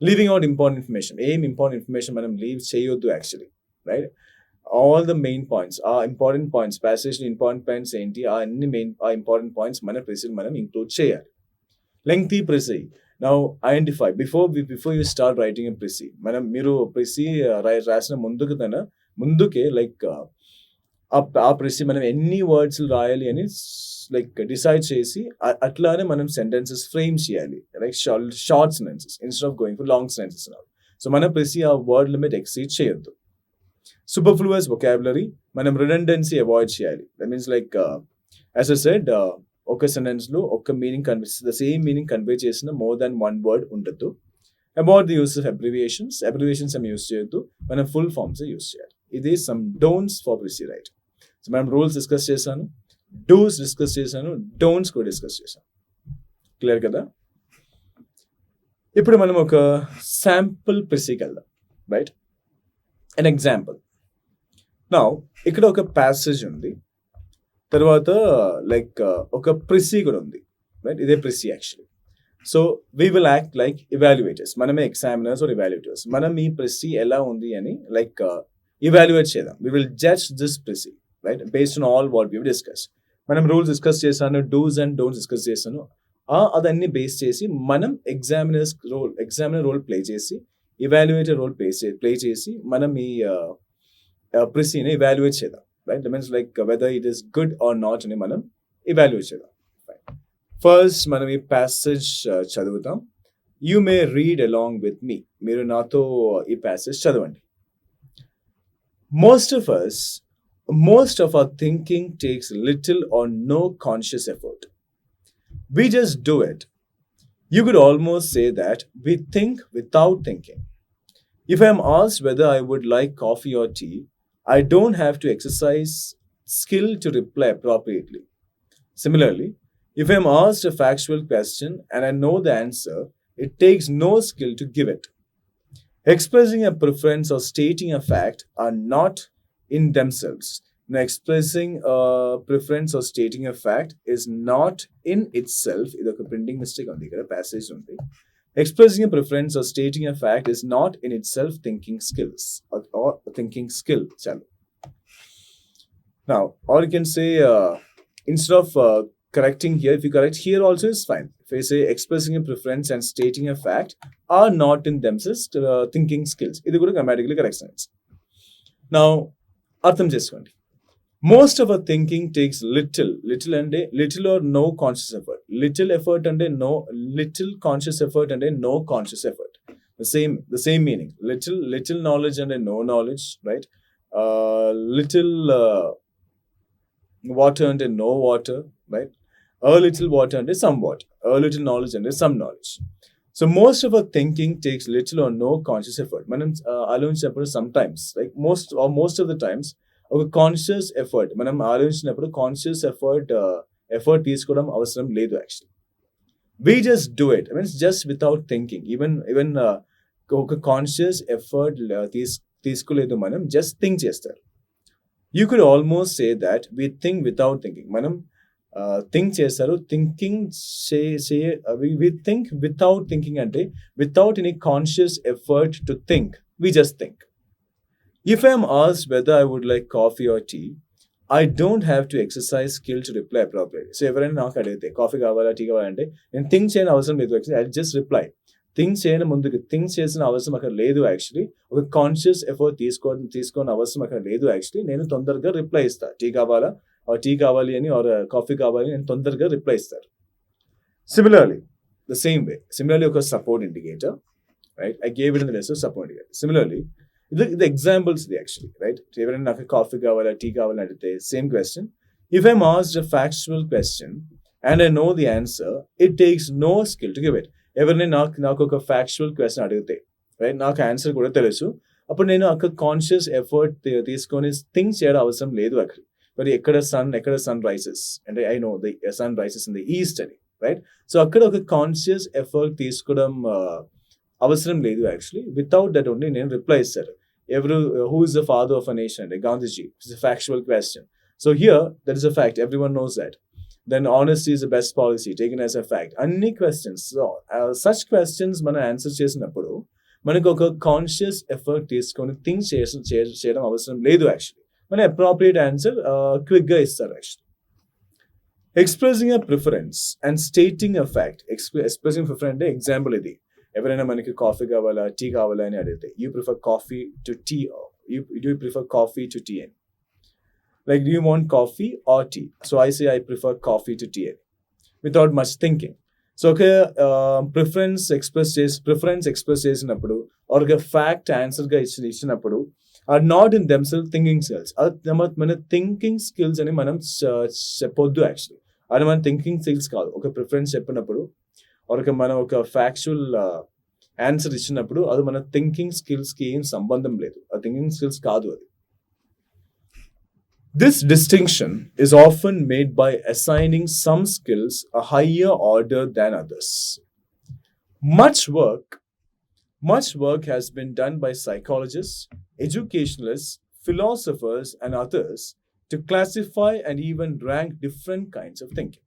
Leaving out important information. ఏం important information మనం leave చేయొద్దు actually, right? all the main points, important points, passage important points ఏంటి, important points మన ప్రెసీలో మనం include చేయాలి. Lengthy precis. Now identify before you start writing a precis. మీరు precis రాసిన ముందుకే లైక్ ఆ ప్రెసీ మనం ఎన్ని వర్డ్స్ రాయాలి అని లైక్ డిసైడ్ చేసి అట్లానే మనం సెంటెన్సెస్ ఫ్రేమ్ చేయాలి, like short sentences instead of going for long sentences. So మన ప్రెసీ ఆ వర్డ్ లిమిట్ ఎక్సీడ్ చేయొద్దు. Superfluous vocabulary, మనం redundancy avoid చేయాలి. That means like as I said, ఒక సెంటెన్స్ లో ఒక meaning the same meaning convey చేసిన more than one word ఉండదు. About the use of abbreviations ఏం యూస్ చేయొద్దు, మనం ఫుల్ ఫామ్స్ యూస్ చేయాలి. ఇది some don'ts for ప్రెసీ writing. So మనం రూల్స్ డిస్కస్ చేశాను, డూస్ డిస్కస్ చేశాను, డోంట్స్ కూడా డిస్కస్ చేశాను. క్లియర్ కదా? ఇప్పుడు మనం ఒక శాంపుల్ ప్రెసీకి వెళ్దాం. రైట్? an example. Now ఇక్కడ ఒక passage ఉంది, తర్వాత లైక్ ఒక ప్రిసీ కూడా ఉంది, రైట్? ఇదే precis actually. So we will act like evaluators, మనమే ఎగ్జామినర్స్ ఆర్ ఇవాల్యుయేటర్స్. మనం ఈ ప్రిసీ ఎలా ఉంది అని లైక్ ఇవాల్యుయేట్ చేద్దాం. We will judge this precis, right, based on all what we discuss. మనం రూల్స్ డిస్కస్ చేశాను, డూస్ అండ్ డోంట్స్ డిస్కస్ చేశాను. అదన్నీ బేస్ చేసి మనం ఎగ్జామినర్ రోల్ ప్లే చేసి, ఇవాల్యుయేటర్ రోల్ ప్లే చేసి మనం ఈ ప్రిసీని ఇవాల్యుయేట్ చేద్దాం, right? Means like whether it is good or not అని మనం ఇవాల్యుయేట్ చేద్దాం. ఫస్ట్ మనం ఈ ప్యాసేజ్ చదువుతాం. You may read along with me. మీరు నాతో ఈ ప్యాసేజ్ చదవండి. Most of our thinking takes little or no conscious effort. We just do it. You could almost say that we think without thinking. If I am asked whether I would like coffee or tea, I don't have to exercise skill to reply appropriately. Similarly, if I am asked a factual question and I know the answer, it takes no skill to give it. Expressing a preference or stating a fact are not in themselves. Now, expressing a preference or stating a fact is not in itself. This is a printing mistake on the passage. Expressing a preference or stating a fact is not in itself thinking skills or thinking skill. Now, or you can say instead of correcting here, if you correct here also is fine. If I say expressing a preference and stating a fact are not in themselves thinking skills, ఇది కూడా grammatically correct sentence. Now అర్థం చేసుకోండి. Most of our thinking takes little అంటే little or no conscious effort. Little effort అంటే no, little conscious effort అంటే no conscious effort. The same meaning. Little knowledge and no knowledge, right? Little water and no water, right? A little water and some water. A little knowledge and some knowledge. So most of our thinking takes little or no conscious effort. మనం ఆలోచించినప్పుడు sometimes, like most of the times, ఒక conscious effort మనం ఆలోచించినప్పుడు conscious effort తీసుకోవడం అవసరం లేదు actually. We just do it means just without thinking. Even ఒక conscious effort తీసుకోలేదు, మనం జస్ట్ థింక్ చేస్తారు. You could almost say that we think without thinking. మనం థింక్ చేస్తారు. Thinking we think without thinking అంటే without any conscious effort to think, we just think. If I am asked whether I would like coffee or tea, I don't have to exercise skill to reply appropriately. So ఎవరైనా నాకు అడిగితే coffee కావాలా tea కావాలంటే నేను think చేయని అవసరం లేదు actually. I just reply. Think చేయని ముందుకు థింక్ చేసిన అవసరం అక్కడ లేదు యాక్చువల్లీ. ఒక కాన్షియస్ ఎఫర్ట్ తీసుకోని అవసరం అక్కడ లేదు యాక్చువల్లీ. నేను తొందరగా రిప్లై ఇస్తాను. టీ కావాలా, టీ కావాలి అని ఆర్ కాఫీ కావాలి, నేను తొందరగా రిప్లై ఇస్తాను. Similarly, the same way. Similarly, ఒక support indicator, right? I gave it in the lesson, support indicator. Similarly, the examples actually, right? ఎవరైనా నాకు కాఫీ కావాలా టీ కావాలని అడిగితే same question. If I'm asked a factual question and I know the answer, it takes no skill to give it. ఎవరైనా నాకు ఒక factual question అడిగితే, right, నాకు ఆన్సర్ కూడా తెలుసు, అప్పుడు నేను అక్కడ కాన్షియస్ ఎఫర్ట్ తీసుకొని థింక్ చేయడం అవసరం లేదు అక్కడ. మరి ఎక్కడ సన్ రైసెస్ అంటే I know the sun rises in the east అని, రైట్? సో అక్కడ ఒక కాన్షియస్ ఎఫర్ట్ తీసుకోవడం అవసరం లేదు యాక్చువల్లీ. వితౌట్ దట్ ఓన్లీ నేను రిప్లై ఇస్తారు. Who is the father of a nation? Like Gandhiji. It's a factual question. So here, that is a fact. Everyone knows that. Then honesty is the best policy, taken as a fact. Any questions. So, such questions మనం answer చేసినప్పుడు మనకు ఒక conscious effort తీసుకొని think చేయడం అవసరం లేదు actually. మన appropriate answer క్విక్గా ఇస్తారు actually. Expressing a preference and stating a fact. Expressing preference అంటే ఎగ్జాంపుల్ ఇది. ఎవరైనా మనకి కాఫీ కావాలా టీ కావాలా అని అడిగితే you prefer coffee to tea, you prefer coffee to tea అని. Like do you want coffee or tea? So I say I prefer coffee to tea అని వితౌట్ మచ్ థింకింగ్. సో ఒక preference express చేసినప్పుడు or ఒక fact ఆన్సర్గా ఇచ్చినప్పుడు or not in themselves thinking skills. మన thinking skills అని మనం చెప్పొద్దు యాక్చువల్లీ. అది మన థింకింగ్ స్కిల్స్ కాదు. ఒక ప్రిఫరెన్స్ చెప్పినప్పుడు మనం ఒక ఫ్యాక్చువల్ ఆన్సర్ ఇచ్చినప్పుడు అది మన థింకింగ్ స్కిల్స్కి ఏం సంబంధం లేదు. ఆ థింకింగ్ స్కిల్స్ కాదు అది. This distinction is often made by assigning some skills a higher order than others. Much work Much work has been done by psychologists, educationalists, philosophers, and others to classify and even rank different kinds of thinking.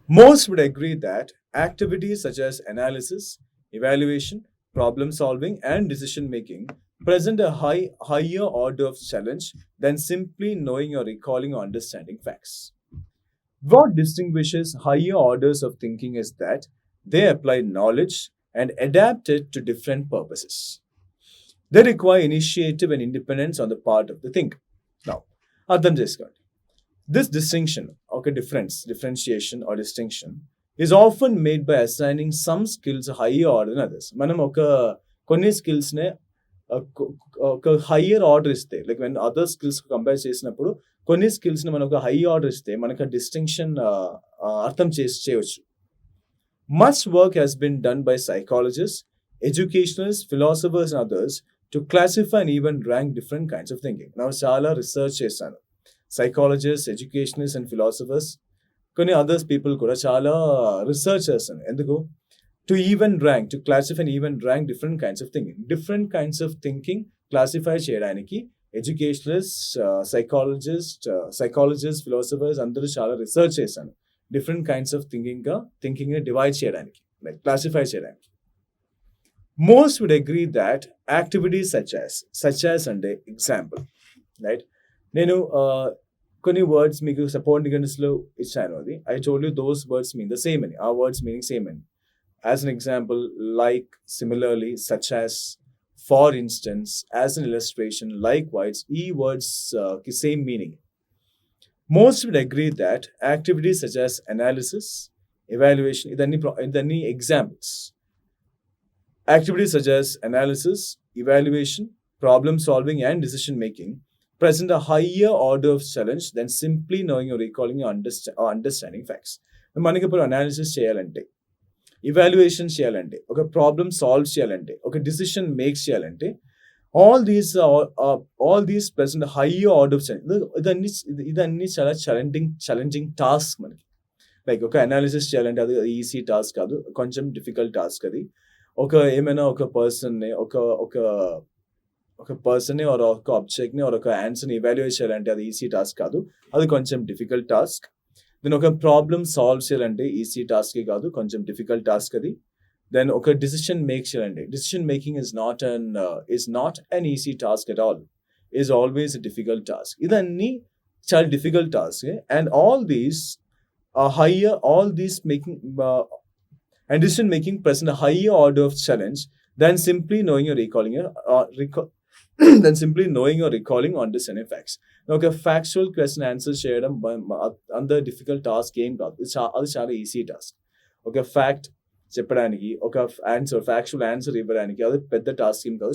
Most would agree that activities such as analysis, evaluation, problem solving, and decision making present a higher order of challenge than simply knowing or recalling or understanding facts. What distinguishes higher orders of thinking is that they apply knowledge and adapt it to different purposes. They require initiative and independence on the part of the thinker. Now, అర్థం చేసుకోండి. This distinction, okay, differentiation or distinction is often made by assigning some skills a higher order than others. మనం కొన్ని skills నే ఒక higher order ఇస్తే, like when other skills compare చేసినప్పుడు కొన్ని skills ని మనం ఒక హై ఆర్డర్ ఇస్తే మనకు డిస్టింక్షన్ అర్థం చేయవచ్చు. Much work has been done by psychologists, educationalists, philosophers, and others to classify and even rank different kinds of thinking. Now, చాలా రీసెర్చ్ చేశాను. Psychologists, educationalists, and philosophers, కొన్ని others people కూడా చాలా research చేశాను. ఎందుకు? To even rank, to classify and even rank different kinds of thinking. Different kinds of thinking classify చేయడానికి educationalists, psychologists, philosophers అందరూ చాలా రీసెర్చ్ చేశాను. Different kinds of thinking ని డివైడ్ చేయడానికి, like classify చేయడానికి. Most would agree that activities such as అంటే example, right? నేను కొన్ని వర్డ్స్ మీకు సపోర్ట్ లో ఇచ్చాను. అది I told you those words mean the same అని, ఆ వర్డ్స్ మీనింగ్ సేమ్ అని. As an example, like, similarly, such as, for instance, as an illustration, likewise, ఈ వర్డ్స్ కి same meaning. Most would agree that activities such as analysis, evaluation, ఇదన్నీ examples. Activities such as analysis, evaluation, problem solving, and decision making present a higher order of challenge than simply knowing or recalling or understanding facts. మనకి ఇప్పుడు analysis చేయాలంటే, evaluation చేయాలంటే, ఒక problem solve చేయాలంటే, ఒక decision make చేయాలంటే, all these present higher order of challenge. ఇదన్నీ చాలా ఛాలెంజింగ్ టాస్క్ మనకి. లైక్ ఒక అనాలిసిస్ చేయాలంటే అది ఈజీ టాస్క్ కాదు, కొంచెం డిఫికల్ట్ టాస్క్ అది. ఏమైనా ఒక పర్సన్ని ఒక ఆబ్జెక్ట్ని ఒక ఆన్సర్ని ఇవాల్యుయేట్ చేయాలంటే అది ఈజీ టాస్క్ కాదు, అది కొంచెం డిఫికల్ట్ టాస్క్. దెన్ ఒక ప్రాబ్లమ్ సాల్వ్ చేయాలంటే ఈజీ టాస్కే కాదు, కొంచెం డిఫికల్ట్ టాస్క్ అది. Then ఒక decision make చేయాలంటే, decision making is not an easy task at all, is always a difficult task. ఇదన్నీ చాలా difficult task, and all these making and decision making present a higher order of challenge than simply knowing or recalling or understanding facts. ఒక factual question answer చేయడం అంత difficult task ఏం కాదు, అది చాలా easy task. ఒక ఫ్యాక్ట్ చెప్పడానికి, ఒక ఫ్యాక్చువల్ ఆన్సర్ ఇవ్వడానికి అది పెద్ద టాస్క్ ఏం కాదు,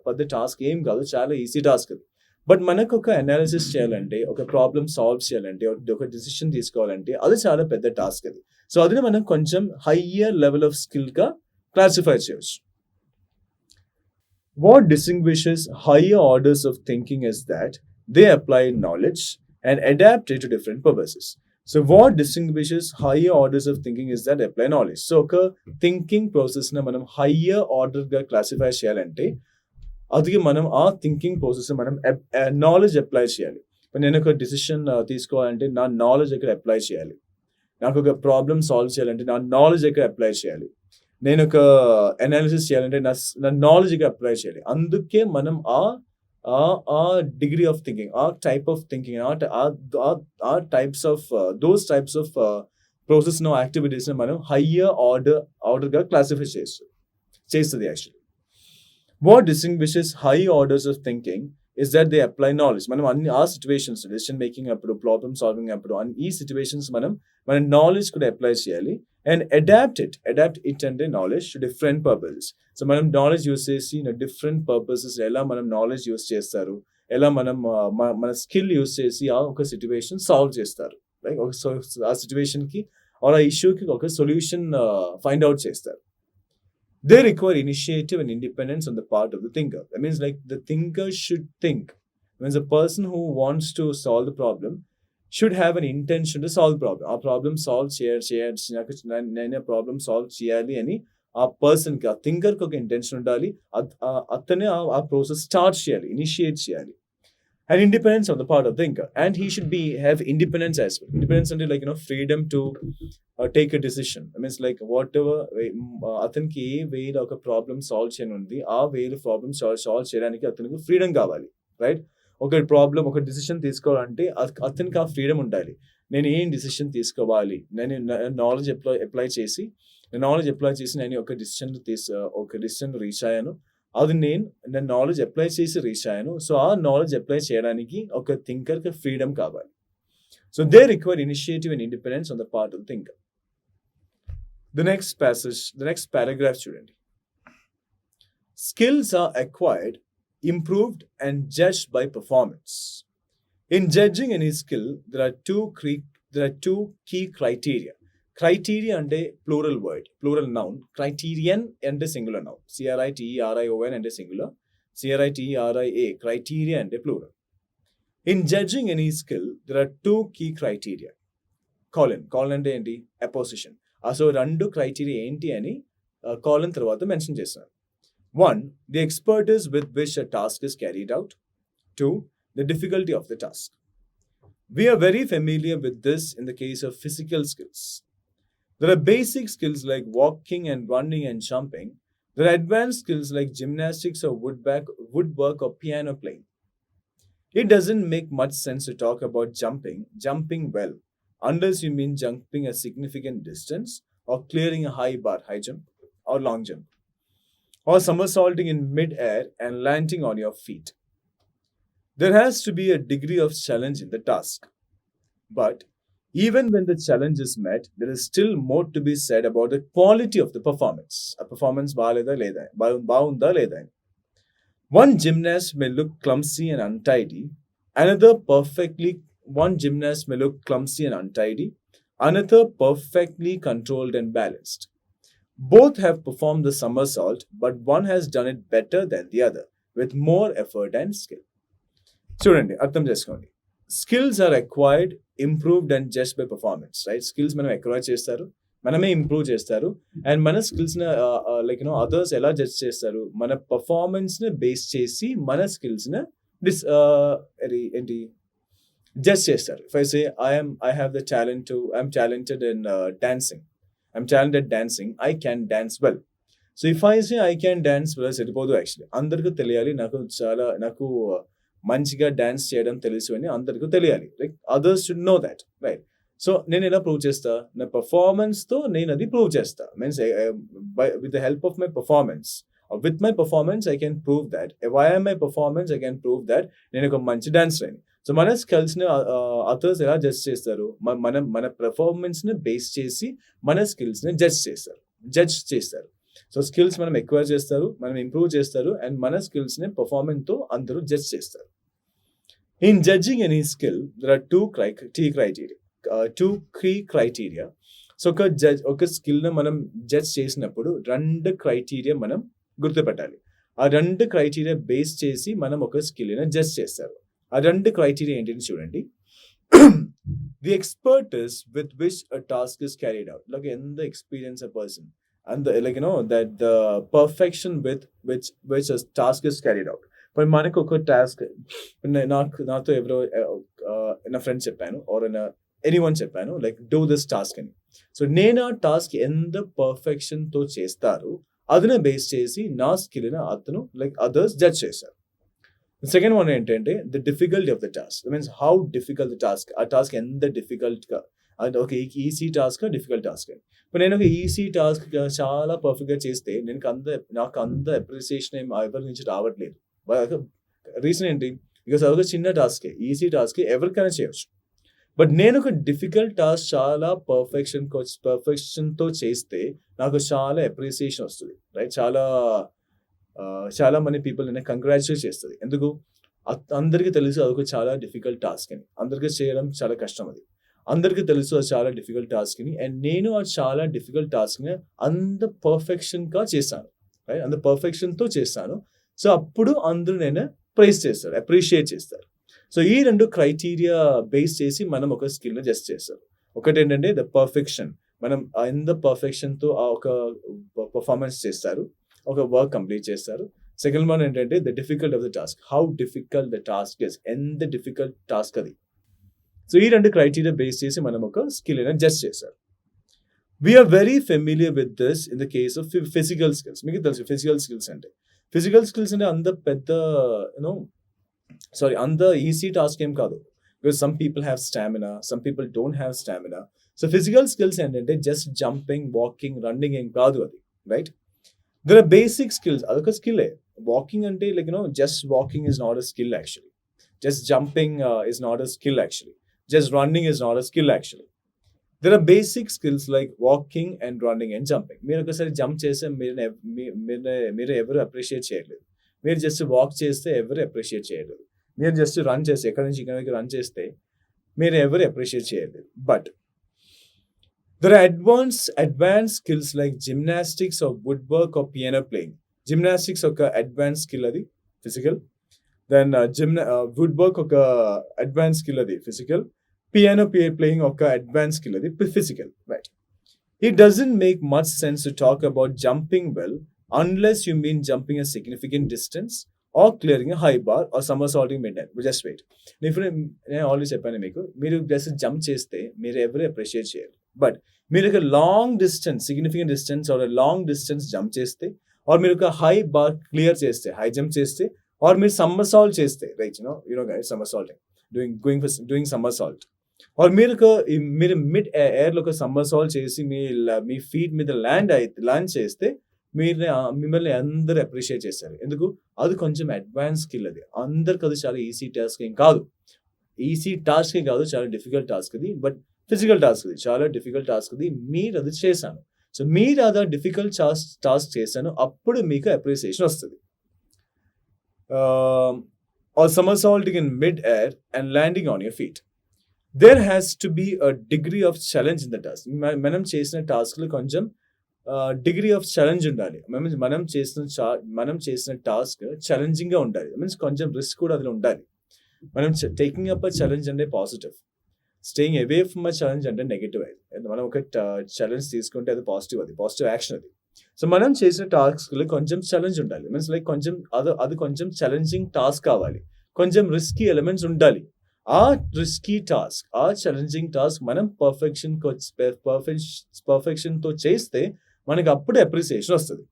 పెద్ద టాస్క్ ఏం కాదు, చాలా ఈజీ టాస్క్ అది. బట్ మనకు ఒక అనాలిసిస్ చేయాలంటే, ఒక ప్రాబ్లమ్ సాల్వ్ చేయాలంటే, ఒక డిసిషన్ తీసుకోవాలంటే అది చాలా పెద్ద టాస్క్ అది. సో అది మనం కొంచెం హయ్యర్ లెవెల్ ఆఫ్ స్కిల్ గా క్లాసిఫై చేయవచ్చు. What distinguishes higher orders of thinking is that they apply knowledge and adapt it to different purposes. So what distinguishes higher orders of thinking is that apply knowledge. So ఒక thinking process ని మనం higher order గా classify చేయాలంటే అది మనం ఆ thinking process మనం knowledge apply చేయాలి. నేను ఒక డిసిషన్ తీసుకోవాలంటే నా నాలెడ్జ్ ఎక్కడ అప్లై చేయాలి, నాకు ఒక ప్రాబ్లమ్ సాల్వ్ చేయాలంటే నా నాలెడ్జ్ ఎక్కడ అప్లై చేయాలి, నేను ఒక అనాలిసిస్ చేయాలంటే నా నాలెడ్జ్ ఎక్కడ అప్లై చేయాలి. అందుకే మనం ఆ డిగ్రీ ఆఫ్ థింకింగ్, ఆ టైప్ ఆఫ్ థింకింగ్, ఆ types of those types of process activities మనం హయ్యర్ ఆర్డర్ గా క్లాసిఫై చేస్తుంది actually. What distinguishes high orders of thinking is that they apply knowledge. మనం అన్ని ఆ సిచ్యువేషన్స్, డెసిషన్ మేకింగ్ అప్పుడు, problem solving అప్పుడు, ఈ సిచ్యువేషన్స్ మన నాలెడ్జ్ కూడా అప్లై చేయాలి. అండ్ అడాప్ట్ ఇట్ అంటే knowledge to different purposes. So మనం నాలెడ్జ్ యూస్ చేసి డిఫరెంట్ పర్పసెస్ ఎలా మనం నాలెడ్జ్ యూస్ చేస్తారు, ఎలా మనం మన స్కిల్ యూస్ చేసి ఆ ఒక సిచ్యువేషన్ సాల్వ్ చేస్తారు, లైక్ ఆ సిచ్యువేషన్ కి ఆ ఇష్యూకి ఒక సొల్యూషన్ ఫైండ్ అవుట్ చేస్తారు. They require initiative and independence on the part of the thinker. That means like the thinker should think. That means the person who wants to solve the problem should have an intention to solve the problem. ఆ problem solve చేయాలి అని ఆ పర్సన్కి, ఆ థింకర్కి ఒక intention ఉండాలి. అతనే ఆ ప్రాసెస్ స్టార్ట్ చేయాలి, ఇనిషియేట్ చేయాలి. And independence on the part of the thinker, and he should have independence as well. Independence అంటే like freedom to take a decision. I mean like whatever అతనికి ఏ వేలో ఒక ప్రాబ్లమ్ సాల్వ్ చేయని ఉంది, ఆ వేలో ప్రాబ్లమ్ సాల్వ్ చేయడానికి అతనికి ఫ్రీడమ్ కావాలి, రైట్? ఒక డిసిషన్ తీసుకోవాలంటే అతనికి ఆ ఫ్రీడమ్ ఉండాలి. నేను ఏం డిసిషన్ తీసుకోవాలి, నేను నాలెడ్జ్ అప్లై చేసి నేను ఒక డిసిషన్ రీచ్ అయ్యాను. అది నేను నాలెడ్జ్ అప్లై చేసి రీచ్ అయ్యాను. సో ఆ నాలెడ్జ్ అప్లై చేయడానికి ఒక థింకర్కి ఫ్రీడమ్ కావాలి. So they require initiative and independence on the part of thinker. The next paragraph చూడండి. Skills are acquired, improved and judged by performance. In judging any skill, there are two key criteria. Criteria అంటే plural word, plural noun. Criterion అంటే singular noun. CRITERION అంటే singular. CRITERIA, criteria అంటే plural. In judging any skill, there are two key criteria. Colon అంటే ఏంటి? Apposition. So 2 criteria ఏంటి అని colon తర్వాత mention చేస్తాను. 1. The expertise with which a task is carried out. 2. The difficulty of the task. We are very familiar with this in the case of physical skills. There are basic skills like walking and running and jumping. There are advanced skills like gymnastics or woodwork or piano playing. It doesn't make much sense to talk about jumping well, unless you mean jumping a significant distance or clearing a high jump or long jump, or somersaulting in mid-air and landing on your feet. There has to be a degree of challenge in the task. But even when the challenge is met, there is still more to be said about the quality of the performance. A performance baagunda leda. One gymnast may look clumsy and untidy. Another perfectly controlled and balanced. Both have performed the somersault, but one has done it better than the other, with more effort and skill. చూడండి, అర్థం చేసుకోండి. Skills are acquired, improved and judged by performance, right? Skills మనం acquire చేస్తారు, మనమే improve చేస్తారు. And మన స్కిల్స్ని others ఎలా జడ్జ్ చేస్తారు? మన పర్ఫార్మెన్స్ని బేస్ చేసి మన స్కిల్స్ని జడ్జ్ చేస్తారు. If I say I'm talented in dancing. I'm talented at dancing. I can dance well. So if I say I can dance well, సరిపోదు. యాక్చువల్లీ అందరికీ తెలియాలి నాకు మంచిగా డాన్స్ చేయడం తెలుసు అని అందరికీ తెలియాలి. Like others should know that, right? So నేను ఎలా ప్రూవ్ చేస్తా? నా పర్ఫార్మెన్స్తో నేను అది ప్రూవ్ చేస్తా. Means with the help of my performance, with my performance I can prove that. By my performance I can prove that నేను ఒక మంచి డాన్సర్ అని. సో మన స్కిల్స్ని అదర్స్ ఎలా జడ్జ్ చేస్తారు? మన పర్ఫార్మెన్స్ని బేస్ చేసి మన స్కిల్స్ని జడ్జ్ చేస్తారు. సో స్కిల్స్ మనం ఎక్వైర్ చేస్తారు, మనం ఇంప్రూవ్ చేస్తారు, అండ్ మన స్కిల్స్ని పర్ఫార్మెన్స్తో అందరూ జడ్జ్ చేస్తారు. In judging any skill there are two key criteria. So ఒక స్కిల్ని మనం జడ్జ్ చేసినప్పుడు 2 క్రైటీరియా మనం గుర్తుపెట్టాలి. ఆ 2 క్రైటీరియా బేస్ చేసి మనం ఒక స్కిల్ని జడ్జ్ చేస్తారు. ఆ 2 క్రైటీరియా ఏంటని చూడండి. The expertise with which a task is carried out. like ఎంత experience a person, and that the perfection with which a task is carried out. But మనకు ఒక టాస్క్ నాతో ఎవరో నా ఫ్రెండ్ చెప్పాను, ఆర్ ఎనీవన్ చెప్పాను, లైక్ డూ దిస్ టాస్క్ అని. So నేను ఆ టాస్క్ ఎంత పర్ఫెక్షన్తో చేస్తారు అదనే బేస్ చేసి నా స్కిల్ని అతను లైక్ అదర్స్ జడ్జ్ చేశారు. సెకండ్ వన్ ఏంటంటే the difficulty of the task. Means how difficult the task, ఆ టాస్క్ ఎంత డిఫికల్ట్గా, అది ఒక ఈజీ టాస్క్ డిఫికల్ట్ టాస్క్ అని. ఇప్పుడు నేను ఒక ఈజీ టాస్క్ చాలా పర్ఫెక్ట్గా చేస్తే నాకు అంత అప్రిసియేషన్ ఎవరి నుంచి రావట్లేదు. రీజన్ ఏంటి? బికాస్ అదొక చిన్న టాస్కే, ఈజీ టాస్కే ఎవరికైనా చేయవచ్చు. బట్ నేను ఒక డిఫికల్ట్ టాస్క్ చాలా పర్ఫెక్షన్తో చేస్తే నాకు చాలా అప్రిసియేషన్ వస్తుంది, రైట్? చాలా మంది పీపుల్ నేను కంగ్రాచులేట్ చేస్తుంది. ఎందుకు? అందరికీ తెలుసు అదొక చాలా డిఫికల్ట్ టాస్క్ అని, అందరికీ చేయడం చాలా కష్టం. అది అందరికీ తెలుసు అది చాలా డిఫికల్ట్ టాస్క్ అని. అండ్ నేను అది చాలా డిఫికల్ట్ టాస్క్ని అంత పర్ఫెక్షన్గా చేశాను, రైట్? అంత పర్ఫెక్షన్తో చేస్తాను. సో అప్పుడు అందరూ నేను ప్రైజ్ చేస్తారు, అప్రిషియేట్ చేస్తారు. సో ఈ 2 క్రైటీరియా బేస్ చేసి మనం ఒక స్కిల్ని జడ్జ్ చేస్తారు. ఒకటి ఏంటంటే ద పర్ఫెక్షన్, మనం ఎంత పర్ఫెక్షన్‌తో ఒక పర్ఫార్మెన్స్ చేస్తారు, ఒక వర్క్ కంప్లీట్ చేస్తారు. సెకండ్ వన్ ఏంటంటే the difficult of the task. How difficult the task is. ఎంత డిఫికల్ట్ టాస్క్ అది. సో ఈ 2 క్రైటీరియా బేస్ చేసి మనం ఒక స్కిల్ అనేది జడ్జ్ చేశారు. We are very familiar with this in the case of physical skills. మీకు తెలుసు ఫిజికల్ స్కిల్స్ అంటే. ఫిజికల్ స్కిల్స్ అంటే అంత పెద్ద అంత ఈజీ టాస్క్ ఏం కాదు. Because some people have stamina, some people don't have stamina. So physical skills ఏంటంటే జస్ట్ జంపింగ్, వాకింగ్, రన్నింగ్ ఏం కాదు అది, right? There are basic skills. అదొక స్కిల్లే. వాకింగ్ అంటే just walking is not a skill actually. Just jumping is not a skill actually. Just running is not a skill actually. There are basic skills like walking and running and jumping. మీరు ఒకసారి jump చేస్తే మీరు ఎవరు appreciate చేయలేదు. మీరు just walk చేస్తే ఎవరు appreciate చేయలేదు. మీరు జస్ట్ రన్ చేస్తే ఎక్కడి నుంచి ఇక్కడికి రన్ చేస్తే మీరు ఎవరు అప్రిషియేట్ చేయలేదు. But there are advance skills like gymnastics or wood work or piano playing. Gymnastics ఒక అడ్వాన్స్ స్కిల్ అది ఫిజికల్. దెన్ వుడ్ వర్క్ ఒక అడ్వాన్స్ స్కిల్ అది ఫిజికల్. Piano playing ఒక advanced skill అది physical, right? It doesn't make much sense to talk about jumping well unless you mean jumping a significant distance or clearing a high bar or somersaulting mid-air. Just wait. ఇప్పుడు నేను already చెప్పాను మీకు, మీరు just jump చేస్తే మీరు ఎవరు appreciate చేయరు. But మీరు ఒక long distance, significant distance or long distance jump చేస్తే, ఆర్ మీరు ఒక హై బార్ క్లియర్ చేస్తే, హై జంప్ చేస్తే, ఆర్ మీరు సమ్మర్సాల్ట్ చేస్తే, right? Guys, somersaulting, doing somersault. Or మీరు మిడ్ ఎయిర్లో ఒక సమ్మర్సాల్ట్ చేసి మీ ఫీట్ మీద ల్యాండ్ చేస్తే మిమ్మల్ని అందరూ అప్రిషియేట్ చేస్తారు. ఎందుకు? అది కొంచెం అడ్వాన్స్ స్కిల్. అది అందరికి అది చాలా ఈజీ టాస్క్ ఏం కాదు. ఈజీ టాస్క్ ఏ కాదు, చాలా డిఫికల్ట్ టాస్క్ అది. బట్ ఫిజికల్ టాస్క్ అది చాలా డిఫికల్ట్ టాస్క్ అది. మీరు అది చేశాను. సో మీరు అది డిఫికల్ట్ టాస్క్ చేశాను, అప్పుడు మీకు అప్రిసియేషన్ వస్తుంది. Or somersaulting in mid air and landing on your feet. There has to be a degree of challenge in the task. మనం చేసిన టాస్క్లో కొంచెం డిగ్రీ ఆఫ్ ఛాలెంజ్ ఉండాలి. మనం చేసిన టాస్క్ ఛాలెంజింగ్గా ఉండాలి. మీన్స్ కొంచెం రిస్క్ కూడా అందులో ఉండాలి. మనం టేకింగ్ అప్ అ ఛాలెంజ్ అంటే positive, staying away from a challenge అంటే నెగిటివ్. అది మనం ఒక ఛాలెంజ్ తీసుకుంటే అది పాజిటివ్ యాక్షన్ అది. సో మనం చేసిన టాస్క్లో కొంచెం ఛాలెంజ్ ఉండాలి. మీన్స్ లైక్ కొంచెం అది కొంచెం ఛాలెంజింగ్ టాస్క్ కావాలి, కొంచెం రిస్కీ ఎలిమెంట్స్ ఉండాలి. ఆ రిస్కీ టాస్క్, ఆ ఛాలెంజింగ్ టాస్క్ మనం పర్ఫెక్షన్తో చేస్తే మనకి అప్పుడే అప్రిసియేషన్ వస్తుంది.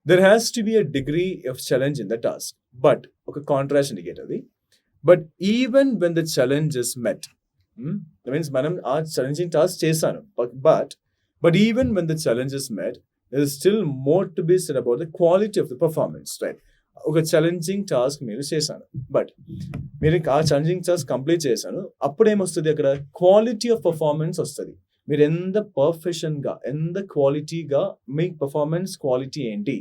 There has to be a degree of challenge in the task. But ఒక కాంట్రాస్ట్ ఇండికేట్ అది. But even when the challenge is met, means మనం ఆ ఛాలెంజింగ్ టాస్క్ చేశాను, but even when the challenge is met, there is still more to be said about the quality of the performance, right? ఒక challenging task మీరు చేశాను, but మీరు ఆ challenging task complete చేశాను, అప్పుడు ఏమొస్తుంది? అక్కడ క్వాలిటీ ఆఫ్ పర్ఫార్మెన్స్ వస్తుంది. మీరు ఎంత పర్ఫెక్షన్గా, ఎంత క్వాలిటీగా, మీ పర్ఫార్మెన్స్ క్వాలిటీ ఏంటి,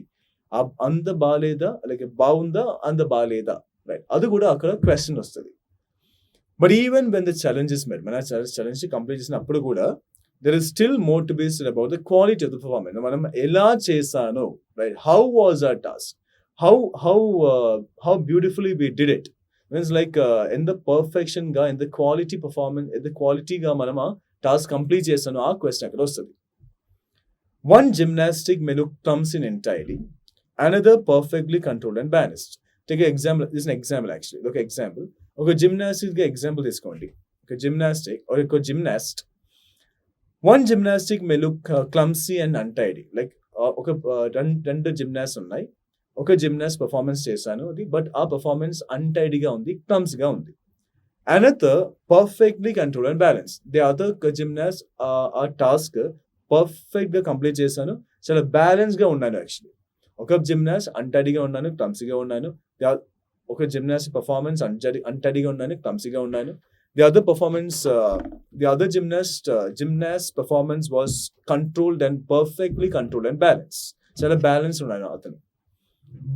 అంత బాగాలేదా, అలాగే బాగుందా, అంత బాగాలేదా, రైట్? అది కూడా అక్కడ క్వశ్చన్ వస్తుంది. But even when the challenge is met, మన ఛాలెంజ్ కంప్లీట్ చేసినప్పుడు కూడా there is still more to be said about the quality of the performance. మనం ఎలా చేశాను, right? How was our task? How beautifully we did it. Means like in the perfection ga, in the quality performance, in the quality ga manama task complete chesanu, aa question akkada ostadi. One gymnastic may look clumsy entirely, another perfectly controlled and balanced. Take an example. This is an example actually. Okay, example. Okay, gymnastic ga example తీసుకోండి. Okay, gymnastic or a gymnast. One gymnastic may look clumsy and untidy. Like ఒక రెండు gymnast ఉన్నాయి. ఒక gymnast performance చేశాను అది, but ఆ performance అన్టైడీగా ఉంది, క్లమ్స్గా ఉంది. Another perfectly control and balance. The other gymnast ఆ టాస్క్ పర్ఫెక్ట్గా కంప్లీట్ చేశాను, చాలా బ్యాలెన్స్గా ఉన్నాను యాక్చువల్లీ. ఒక జిమ్నాస్ట్ అన్టైడీగా ఉన్నాను, క్లమ్సీగా ఉన్నాను. ఒక జిమ్నాస్ట్ పర్ఫార్మెన్స్ అన్టైడీగా ఉన్నాను, క్లమ్సీగా ఉన్నాను. The other gymnast performance was controlled and perfectly controlled and balanced. చాలా బ్యాలెన్స్ ఉన్నాను అతను.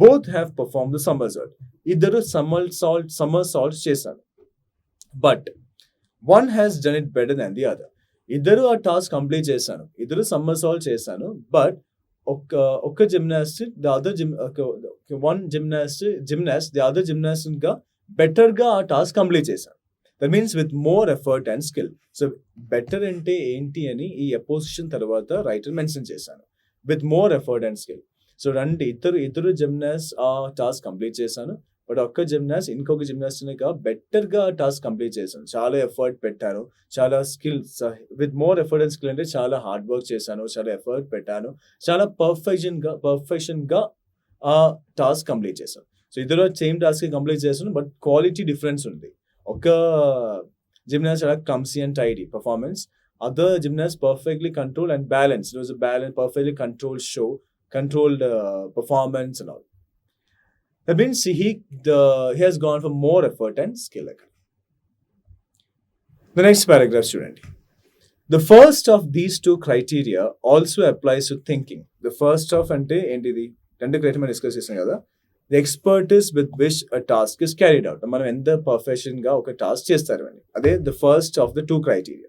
Both have performed the somersault. ఇద్దరు somersault చేశారు, but one has done it better than the other. ఇద్దరు ఆ టాస్క్ కంప్లీట్ చేశాను, ఇద్దరు somersault చేశాను, బట్ ఒక జిమ్నాస్ట్ ది అదర్ జిమ్నాస్ట్ ఇంకా బెటర్గా ఆ టాస్క్ కంప్లీట్ చేశాను. That means with more effort and skill. So better అంటే ఏంటి అని ఈ అపోజిషన్ తర్వాత రైటర్ మెన్షన్ చేశాను. With more effort and skill. So రండి, ఇద్దరు జిమ్నాస్ట్ ఆ టాస్క్ కంప్లీట్ చేశాను. బట్ ఒక్క జిమ్నాస్ట్ ఇంకొక జిమ్నాస్ట్ బెటర్గా టాస్క్ కంప్లీట్ చేశాను. చాలా ఎఫర్ట్ పెట్టాను, చాలా skills with more effort and skill అంటే చాలా హార్డ్ వర్క్ చేశాను, చాలా ఎఫర్ట్ పెట్టాను, చాలా పర్ఫెక్షన్గా ఆ టాస్క్ కంప్లీట్ చేశాను. సో ఇద్దరు సేమ్ టాస్క్ కంప్లీట్ చేశాను, బట్ క్వాలిటీ డిఫరెన్స్ ఉంది. ఒక జిమ్నాస్ట్ చాలా clumsy and tidy performance, other gymnast perfectly control and balance. It was a balance, perfectly controlled show, controlled performance and all. That means he has gone for more effort and skill. The next paragraph, student. The first of these two criteria also applies to thinking. The first of ante entidi rendu criteria man discuss chesam kada. The expertise with which a task is carried out. Manam enta perfection ga oka task chestaru ani. Ade the first of the two criteria.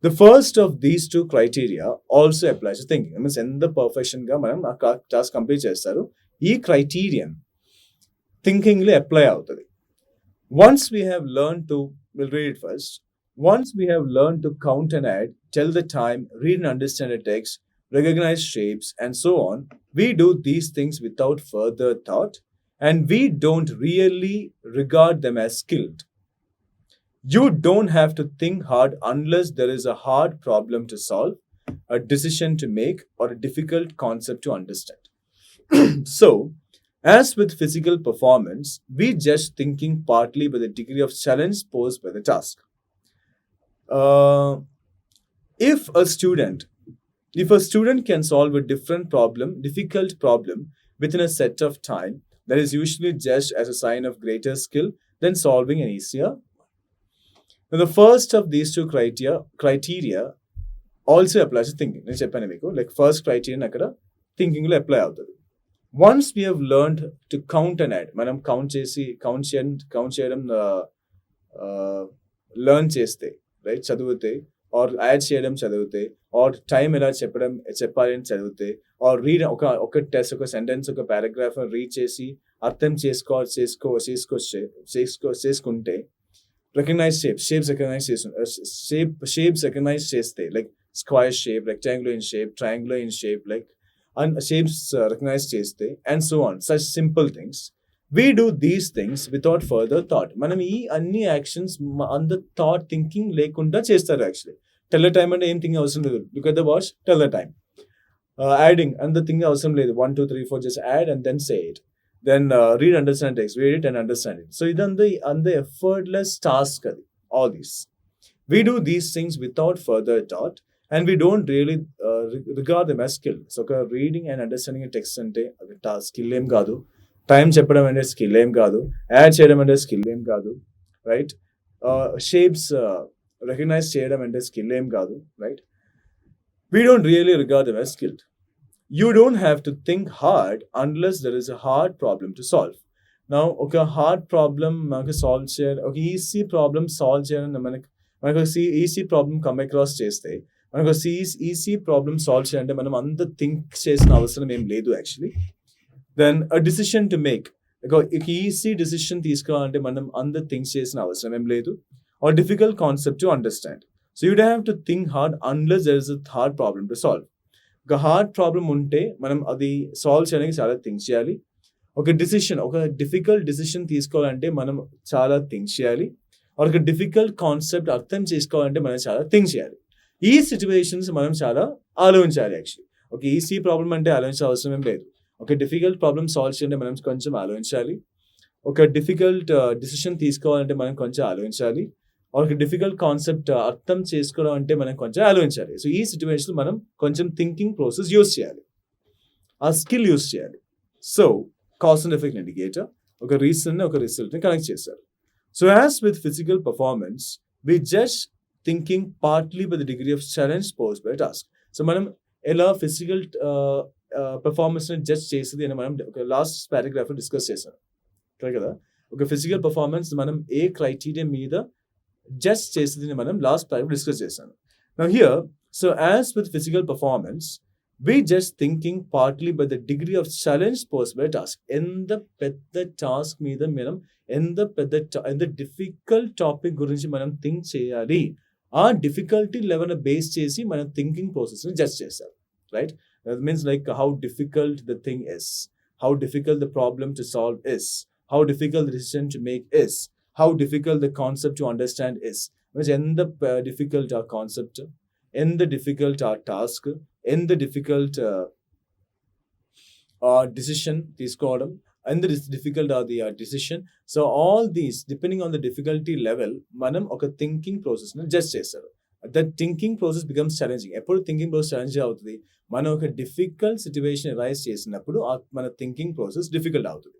The first of these two criteria also applies to thinking. That means ఎంత పర్ఫెక్షన్గా మనం ఆ task complete చేస్తారు, ఈ criterion థింకింగ్లో apply అవుతుంది. Once we have learned to, we'll read it first. Once we have learned to count and add, tell the time, read and understand a text, recognize shapes, and so on, we do these things without further thought, and we don't really regard them as skilled. You don't have to think hard unless there is a hard problem to solve, a decision to make, or a difficult concept to understand. So, as with physical performance, we judge thinking partly by the degree of challenge posed by the task. If a student can solve a difficult problem within a set of time, that is usually judged as a sign of greater skill than solving an easier. Now, the first of these two criteria also applies to thinking. నేను చెప్పాను మీకు, like first criterion అక్కడ థింకింగ్లో apply అవుతుంది. Once we have learned to count and add, మనం count చేయడం learn చేస్తే, right, చదివితే, are add చేయడం చదివితే, ఆర్ టైం ఎలా చెప్పాలి అని చదివితే, ఆర్ రీడ్ ఒక టెస్ట్, ఒక సెంటెన్స్, ఒక పారాగ్రాఫ్ రీడ్ చేసి అర్థం చేసుకుంటే, recognize shapes recognize cheste, like square shape, rectangular in shape, triangular in shape, like shapes recognize cheste, and so on. Such simple things. We do these things without further thought. Manam ee anni actions on the thought thinking lekunda chestaru. Actually tell the time ante em thing avasam ledu. Look at the watch, tell the time. Adding and the thing avasam ledu, 1 2 3 4 just add and then say it. Then read, understand text, read it and understand it. So idan the effortless task, all these. We do these things without further thought, and we don't really regard them as skill. So reading and understanding a text ante adi task, skill em kaadu. Time cheppadam ante skill em kaadu. Add cheyadam ante skill em kaadu, right? Shapes recognize cheyadam ante skill em kaadu, right? We don't really regard them as skilled. You don't have to think hard unless there is a hard problem to solve. Now, okay, hard problem మనకు solve చేయాలి, ఒక easy problem solve చేయాలని మనకు easy problem come across చేస్తే, మనకు easy problem solve చేయాలంటే మనం అంత థింక్ చేసిన అవసరం ఏం లేదు actually. Then a decision to make, ఒక ఈజీ డిసిషన్ తీసుకోవాలంటే మనం అంత థింక్ చేసిన అవసరం ఏం లేదు. Or difficult concept to understand. So you don't have to think hard unless there is a hard problem to solve. ఒక హార్డ్ ప్రాబ్లం ఉంటే మనం అది సాల్వ్ చేయడానికి చాలా థింక్ చేయాలి. ఒక డిఫికల్ట్ డిసిషన్ తీసుకోవాలంటే మనం చాలా థింక్ చేయాలి. ఒక డిఫికల్ట్ కాన్సెప్ట్ అర్థం చేసుకోవాలంటే మనం చాలా థింక్ చేయాలి. ఈ సిచ్యువేషన్స్ మనం చాలా ఆలోచించాలి యాక్చువల్లీ. ఒక ఈజీ ప్రాబ్లం అంటే ఆలోచించే అవసరం ఏం లేదు. ఒక డిఫికల్ట్ ప్రాబ్లం సాల్వ్ చేయాలంటే మనం కొంచెం ఆలోచించాలి. ఒక డిఫికల్ట్ డిసిషన్ తీసుకోవాలంటే మనం కొంచెం ఆలోచించాలి. ఒక డిఫికల్ట్ కాన్సెప్ట్ అర్థం చేసుకోవడం అంటే మనం కొంచెం ఆలోచించాలి. సో ఈ సిచ్యువేషన్ మనం కొంచెం థింకింగ్ ప్రాసెస్ యూస్ చేయాలి, ఆ స్కిల్ యూస్ చేయాలి. So cause and effect indicator ఒక రీజన్ ఒక రిజల్ట్ని కనెక్ట్ చేశారు. So as with physical performance we judge thinking partly by the degree of challenge posed by task. So మనం ఎలా ఫిజికల్ పర్ఫార్మెన్స్ని జడ్జ్ చేసేది అని మనం ఒక లాస్ట్ పారాగ్రాఫ్లో డిస్కస్ చేశాం కదా. ఒక ఫిజికల్ పర్ఫార్మెన్స్ మనం ఏ క్రైటీరియా మీద జడ్జ్ చేసేది మనం లాస్ట్ పారాగ్రాఫ్ డిస్కస్ చేశాను. Now here, so as with physical performance, we just thinking partly by the degree of challenge posed by task. ఎంత పెద్ద టాస్క్ మీద మనం ఎంత డిఫికల్ట్ టాపిక్ గురించి మనం థింక్ చేయాలి, ఆ డిఫికల్టీ లెవెల్ బేస్ చేసి మనం థింకింగ్ ప్రాసెస్ ని జడ్జ్ చేస్తారు, right? That means like how difficult the thing is, how difficult the problem to solve is, how difficult the decision to make is, how difficult the concept to understand is. ఎంత difficult ఆ concept, ఎంత difficult ఆ task, ఎంత difficult decision తీసుకోవడం, ఎంత difficult or the decision. So all these depending on the difficulty level మనం ఒక thinking process ని జడ్జ్ చేస్తారు. That thinking process becomes challenging. ఎప్పుడు థింకింగ్ ప్రాసెస్ ఛాలెంజింగ్ అవుతుంది, మనం ఒక డిఫికల్ట్ సిచ్యువేషన్ రైజ్ చేసినప్పుడు మన థింకింగ్ ప్రాసెస్ డిఫికల్ట్ అవుతుంది.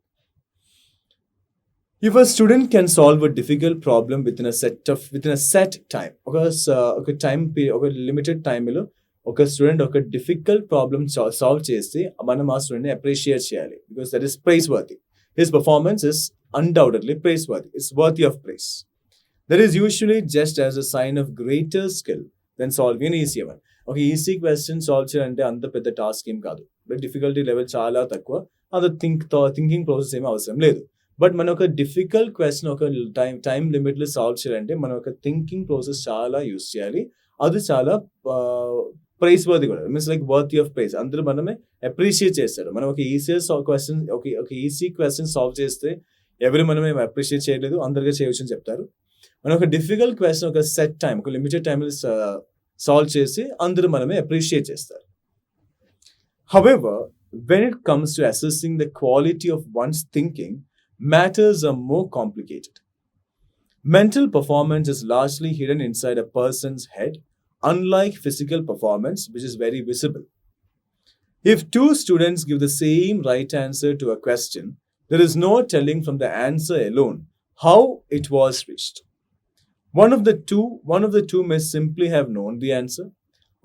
If a student can solve a difficult problem within a set time, ఒక టైం ఒక లిమిటెడ్ టైంలో ఒక స్టూడెంట్ ఒక డిఫికల్ట్ ప్రాబ్లమ్ సాల్వ్ చేస్తే మనం ఆ స్టూడెంట్ని అప్రిషియేట్ చేయాలి, because that is prize worthy. His performance is undoubtedly prize worthy, it's worthy of prize. That is usually just as a sign of greater skill than solving an easy one. ఒక easy question solve చేయాలంటే అంత పెద్ద task ఏం కాదు, but difficulty level చాలా తక్కువ, అది thinking process ఏమీ అవసరం లేదు. బట్ మన ఒక డిఫికల్ట్ క్వశ్చన్ ఒక టైం లిమిట్లో సాల్వ్ చేయాలంటే మనం ఒక థింకింగ్ ప్రాసెస్ చాలా యూస్ చేయాలి. అది చాలా ప్రైజ్ వర్తీ కూడా, means like worthy of prize. అందరూ మనమే అప్రిషియేట్ చేస్తారు. మనం ఒక ఈజీ క్వశ్చన్ సాల్వ్ చేస్తే ఎవరు మనమే అప్రిషియేట్ చేయలేదు, అందరికీ చేయవచ్చు అని చెప్తారు. మనం ఒక డిఫికల్ట్ క్వశ్చన్ ఒక సెట్ టైం, ఒక లిమిటెడ్ టైంలో సాల్వ్ చేసి అందరూ మనమే అప్రిషియేట్ చేస్తారు. However, when it comes to assessing the quality of one's thinking, matters are more complicated. Mental performance is largely hidden inside a person's head, unlike physical performance, which is very visible. If two students give the same right answer to a question, there is no telling from the answer alone how it was reached. One of the two may simply have known the answer,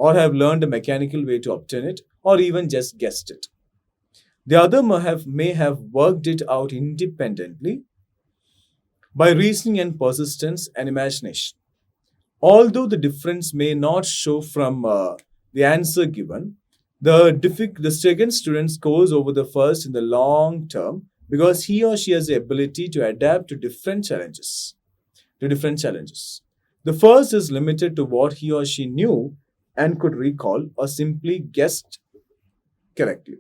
or have learned a mechanical way to obtain it, or even just guessed it. The other may have worked it out independently by reasoning and persistence and imagination. Although the difference may not show from the answer given, the second student scores over the first in the long term because he or she has the ability to adapt to different challenges. The first is limited to what he or she knew and could recall or simply guessed correctly.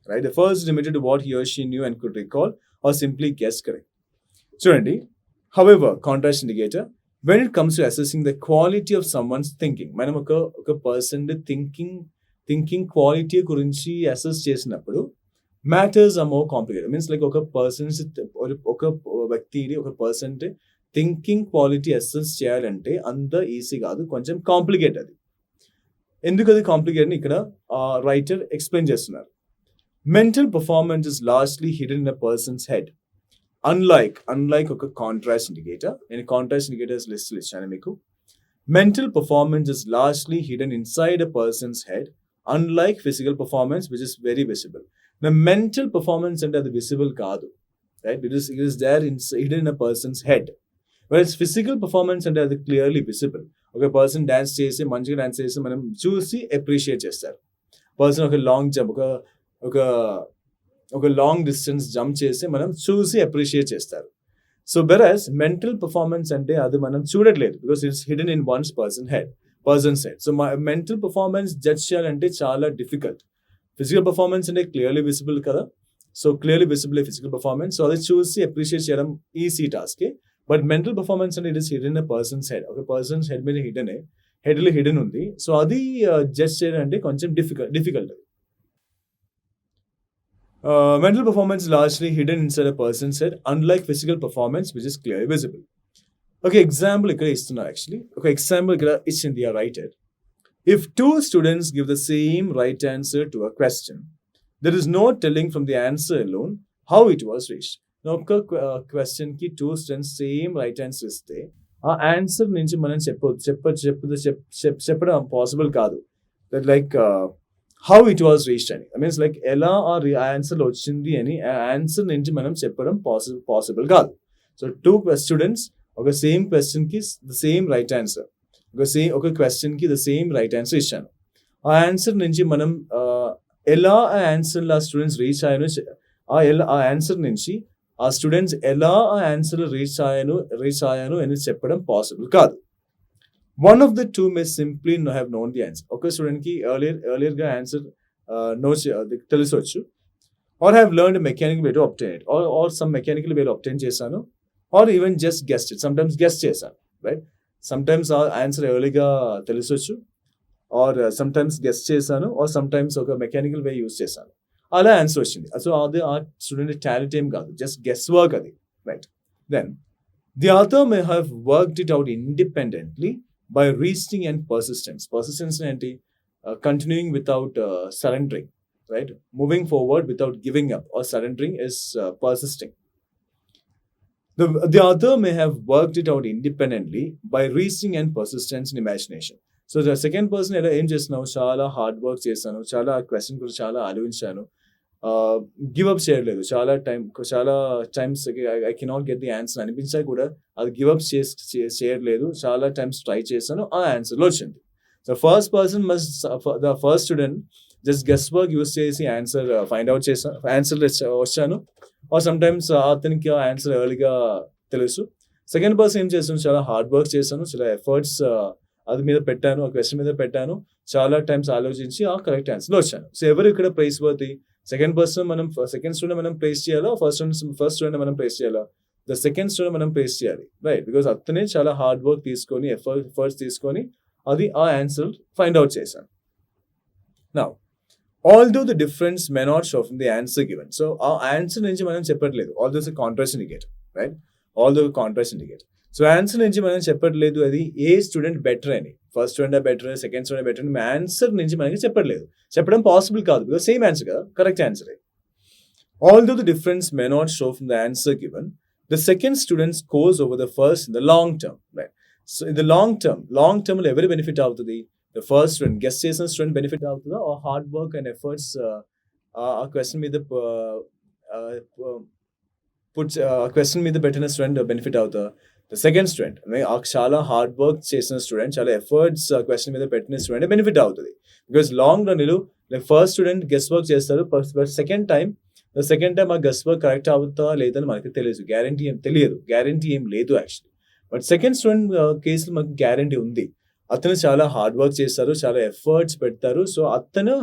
Right? The first is limited to what he or she knew and could recall or simply guessed correctly. Chudandi, however, contrast indicator, when it comes to assessing the quality of someone's thinking, మనం ఒక person thinking quality గురించి assess చేసినప్పుడు matters are more complicated. Means like ఒక person thinking quality assess చేయాలంటే అంత easy కాదు, కొంచెం complicate. అది ఎందుకు అది కాంప్లికేట్ అని ఇక్కడ రైటర్ ఎక్స్ప్లెయిన్ చేస్తున్నారు. Mental performance is largely hidden in a person's head. Unlike ఒక కాంట్రాస్ట్ ఇండికేటర్, నేను కాంట్రాస్ట్ ఇండికేటర్స్ లిస్ట్ ఇచ్చాను మీకు. Mental performance is largely hidden inside a person's head, unlike physical performance, which is very visible. Now, mental performance అంటే అది visible కాదు, right? It is there hidden in a person's head. Whereas physical performance అంటే అది clearly visible. ఒక person మంచిగా dance చేసి మనం చూసి అప్రిషియేట్ చేస్తారు. పర్సన్ ఒక లాంగ్ జంప్, ఒక లాంగ్ డిస్టెన్స్ జంప్ చేసి మనం చూసి అప్రిషియేట్ చేస్తారు. సో వెరాస్ మెంటల్ పర్ఫార్మెన్స్ అంటే అది మనం చూడట్లేదు, because it's hidden in one's person head. So mental performance judge చేయాలంటే చాలా డిఫికల్ట్. ఫిజికల్ పర్ఫార్మెన్స్ అంటే క్లియర్లీ విజిబుల్ కదా, so clearly visible physical performance, so అది చూసి అప్రిషియేట్ చేయడం easy task. But mental performance అంటే it is hidden a person's head. ఒక person's head మీద హెడ్లో హిడెన్ ఉంది, సో అది జడ్జ్ చేయడం అంటే కొంచెం difficult. Mental performance is largely hidden inside a person's head, unlike physical performance, which is clearly visible. Okay, example ikkada istunna actually. Okay, example ikkada ichindi are written. If two students give the same right answer to a question, there is no telling from the answer alone how it was reached. Now, question ki two students same right answer iste, aa answer nunchi manam చెప్పడం possible కాదు. That like how it was reached అని, means like ఎలా ఆ answer వచ్చింది అని ఆ answer నుంచి మనం చెప్పడం పాసిబుల్ కాదు. సో టూ స్టూడెంట్స్ ఒక సేమ్ క్వశ్చన్ కి ద సేమ్ రైట్ ఆన్సర్, ఒక క్వశ్చన్ కి ద సేమ్ రైట్ ఆన్సర్ ఇచ్చాను. ఆ ఆన్సర్ నుంచి మనం ఎలా ఆ ఆన్సర్‌లో ఆ స్టూడెంట్స్ రీచ్ అయ్యారో ఆ ఆన్సర్ నుంచి ఆ స్టూడెంట్స్ ఎలా ఆ ఆన్సర్‌లో రీచ్ అయ్యాను అని చెప్పడం పాసిబుల్ కాదు. One of the two may simply have known the answer. ఒక స్టూడెంట్‌కి ఎర్లియర్‌గా ఆన్సర్ నో అది తెలిసొచ్చు. Or have learned mechanical way to obtain it. Or some mechanical వేలో అబ్టైన్ చేశాను. Or even just guessed it. Sometimes guess చేశాను. రైట్? సమ్‌టైమ్స్ ఆ ఆన్సర్ ఎర్లీగా తెలిసొచ్చు. ఆర్ సమ్‌టైమ్స్ గెస్ చేశాను. ఆర్ సమ్‌టైమ్స్ ఒక మెకానికల్ వే యూజ్ చేశాను. అలా ఆన్సర్ వచ్చింది. సో, అది ఆ స్టూడెంట్ టాలెంట్ ఏం కాదు. జస్ట్ గెస్ వర్క్ అది. Right? Then the author may have worked it out independently by reasoning and persistence. Persistence ఏంటి? Continuing without surrendering. Right? Moving forward without giving up or surrendering is persisting. The other may have worked it out independently by reasoning and persistence in imagination. So the second person ఎలా ఏం చేస్తున్నావు, చాలా hard work చేశాను, చాలా question గురించి చాలా ఆలోచించాను, give up చేయలేదు, చాలా times I cannot get the answer అనిపించా కూడా అది గివ్ అప్ చేయలేదు, చాలా టైమ్స్ ట్రై చేశాను, ఆ ఆన్సర్లో వచ్చింది. So first person must the first student just guess work use చేసి ఆన్సర్ ఫైండ్ అవుట్ చేశాను, ఆన్సర్ వచ్చాను. ఆర్ సమ్‌టైమ్స్ అతనికి ఆ ఆన్సర్ ఎర్లీగా తెలుసు. సెకండ్ పర్సన్ ఏం చేశాను, చాలా హార్డ్ వర్క్ చేశాను, చాలా ఎఫర్ట్స్ అది మీద పెట్టాను, ఆ క్వశ్చన్ మీద పెట్టాను, చాలా టైమ్స్ ఆలోచించి ఆ కరెక్ట్ ఆన్సర్లో వచ్చాను. సో ఎవరు ఇక్కడ ప్రైస్ వర్తి? సెకండ్ స్టూడెంట్ మనం ప్రైస్ చేయాలా, ఫస్ట్ స్టూడెంట్ మనం ప్రైస్ చేయాలా? ద సెకండ్ స్టూడెంట్ మనం ప్రైస్ చేయాలి. రైట్? బికాస్ అతనే చాలా హార్డ్ వర్క్ తీసుకొని ఎఫర్ట్స్ తీసుకొని అది ఆ ఆన్సర్ ఫైండ్ అవుట్ చేశాను. Now although the difference may not show from the answer given. So our answer నుంచి మనం చెప్పట్లేదు. Although it's a contrast indicate, right? Although contrast indicate. So answer నుంచి మనం చెప్పట్లేదు అది ఏ స్టూడెంట్ బెటర్ అని. First student better, second student better అని answer నుంచి మనకి చెప్పట్లేదు. చెప్పడం పాసిబుల్ కాదు. బికాస్ సేమ్ ఆన్సర్ కదా, correct answer. Although the difference may not show from the answer given, the second student scores over the first in the long term, right? So in the long term లో ఎవరి benefit అవుతుంది? The first student, guess చేసిన student benefit అవుతుందా, ఆ hard work and efforts ఆ question మీద question మీద పెట్టిన స్టూడెంట్ బెనిఫిట్ అవుతా? ద సెకండ్ స్టూడెంట్, చాలా హార్డ్ వర్క్ చేసిన స్టూడెంట్, చాలా ఎఫర్ట్స్ క్వశ్చన్ మీద పెట్టిన స్టూడెంట్ బెనిఫిట్ అవుతుంది. బికాస్ లాంగ్ రన్లో ఫస్ట్ స్టూడెంట్ గెస్ వర్క్ చేస్తారు, బట్ సెకండ్ టైం ఆ గెస్ వర్క్ కరెక్ట్ అవుతా లేదని మనకి తెలియదు, గ్యారంటీ ఏం లేదు యాక్చువల్లీ. బట్ సెకండ్ స్టూడెంట్ కేసులో మనకి గ్యారంటీ ఉంది. అతను చాలా హార్డ్ వర్క్ చేస్తారు, చాలా ఎఫర్ట్స్ పెడతారు, సో అతను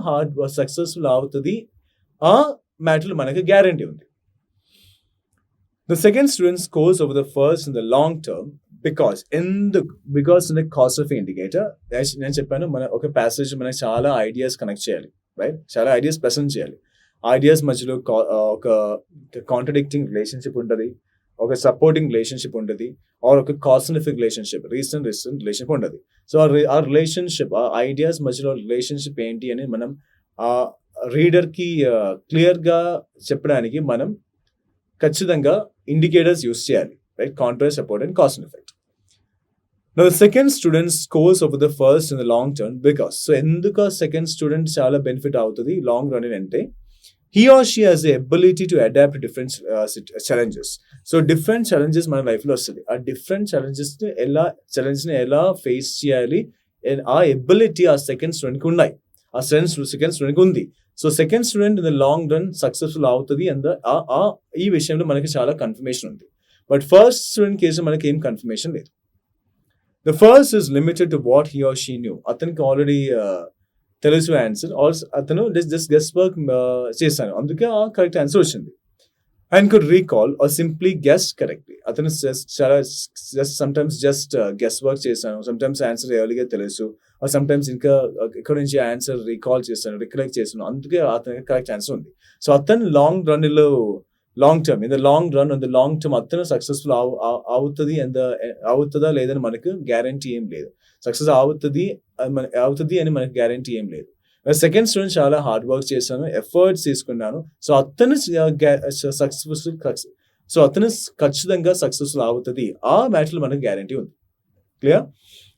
సక్సెస్ఫుల్ అవుతుంది, ఆ మ్యాటర్లో మనకి గ్యారంటీ ఉంది. The second student scores over the first in the long term because in the cause-of indicator, నేను చెప్పాను, మన ఒక ప్యాసేజ్ మనకి చాలా ఐడియాస్ కనెక్ట్ చేయాలి, రైట్? చాలా ఐడియాస్ ప్రెసెంట్ చేయాలి. ఐడియాస్ మధ్యలో ఒక కాంట్రడిక్టింగ్ రిలేషన్షిప్ ఉంటుంది, ఒక సపోర్టింగ్ రిలేషన్షిప్ ఉంటుంది, ఆర్ ఒక cause and effect relationship, reason relationship ఉంటుంది. సో ఆ రిలేషన్షిప్, ఆ ఐడియాస్ మధ్యలో రిలేషన్షిప్ ఏంటి అని మనం ఆ రీడర్కి క్లియర్గా చెప్పడానికి మనం ఖచ్చితంగా ఇండికేటర్స్ యూస్ చేయాలి, right? Contrast, support and cause and effect. Now the second student scores over the first in the long term because, so ఎందుకు సెకండ్ స్టూడెంట్ చాలా బెనిఫిట్ అవుతుంది లాంగ్ రన్ అంటే, he or she has the ability to adapt to different challenges. So different challenges మన లైఫ్లో వస్తుంది. ఆ different ఛాలెంజెస్ని ఎలా face చేయాలి, ఆ ఎబిలిటీ ఆ సెకండ్ స్టూడెంట్కి ఉన్నాయి, ఆ సెకండ్ స్టూడెంట్కి ఉంది. So second student in the long run successful అవుతుంది అండ్ ఈ విషయంలో మనకి చాలా కన్ఫర్మేషన్ ఉంది. బట్ ఫస్ట్ స్టూడెంట్ కేసు మనకి ఏం కన్ఫర్మేషన్ లేదు. The first is limited to what he or she knew. అతనికి ఆల్రెడీ తెలుసు ఆన్సర్, అతను జస్ట్ గెస్ వర్క్ చేశాను, అందుకే ఆ కరెక్ట్ ఆన్సర్ వచ్చింది. And could recall or simply guess correctly. అతను చాలా సమ్టైమ్స్ జస్ట్ గెస్ వర్క్ చేశాను, సమ్టైమ్స్ ఆన్సర్ ఎర్లీగా తెలుసు, సమ్టైమ్స్ ఇంకా ఇక్కడ నుంచి ఆన్సర్ రీకాల్ చేస్తాను, రికలెక్ట్ చేస్తాను, అందుకే అతనికి కరెక్ట్ ఆన్సర్ ఉంది. సో అతను లాంగ్ టర్మ్ అతను సక్సెస్ఫుల్ అవుతుందా లేదని మనకు గ్యారంటీ ఏం లేదు. సక్సెస్ అవుతుంది అని మనకు గ్యారంటీ ఏం లేదు. సెకండ్ స్టూడెంట్ చాలా హార్డ్ వర్క్ చేశాను, ఎఫర్ట్స్ తీసుకున్నాను, సో అతను ఖచ్చితంగా సక్సెస్ఫుల్ అవుతుంది, ఆ మ్యాటర్లో మనకు గ్యారంటీ ఉంది. క్లియర్?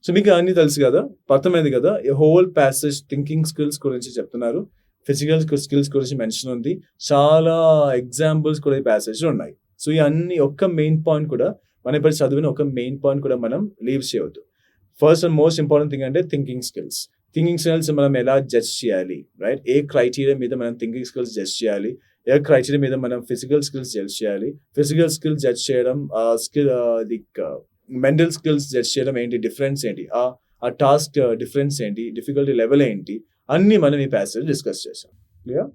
సో మీకు అన్నీ తెలుసు కదా, అర్థమైంది కదా. హోల్ ప్యాసేజ్ థింకింగ్ స్కిల్స్ గురించి చెప్తున్నారు, ఫిజికల్ స్కిల్స్ గురించి మెన్షన్ ఉంది, చాలా ఎగ్జాంపుల్స్ కూడా ఈ ప్యాసేజ్లో ఉన్నాయి. సో ఈ అన్ని ఒక్క మెయిన్ పాయింట్ కూడా మనం ఇప్పుడు చదివిన ఒక మెయిన్ పాయింట్ కూడా మనం లీవ్ చేయవద్దు. First and most important thing అంటే థింకింగ్ స్కిల్స్. థింకింగ్ స్కిల్స్ మనం ఎలా జడ్జ్ చేయాలి, రైట్? ఏ క్రైటీరియా మీద మనం థింకింగ్ స్కిల్స్ జడ్జ్ చేయాలి, ఏ క్రైటీరియా మీద మనం ఫిజికల్ స్కిల్స్ జడ్జ్ చేయాలి, ఫిజికల్ స్కిల్స్ జడ్జ్ చేయడం, మెంటల్ స్కిల్స్ జడ్జ్ చేయడం ఏంటి, డిఫరెన్స్ ఏంటి, ఆ టాస్క్ డిఫరెన్స్ ఏంటి, డిఫికల్టీ లెవెల్ ఏంటి, అన్ని మనం ఈ ప్యాసేజ్ డిస్కస్ చేసాం. Clear?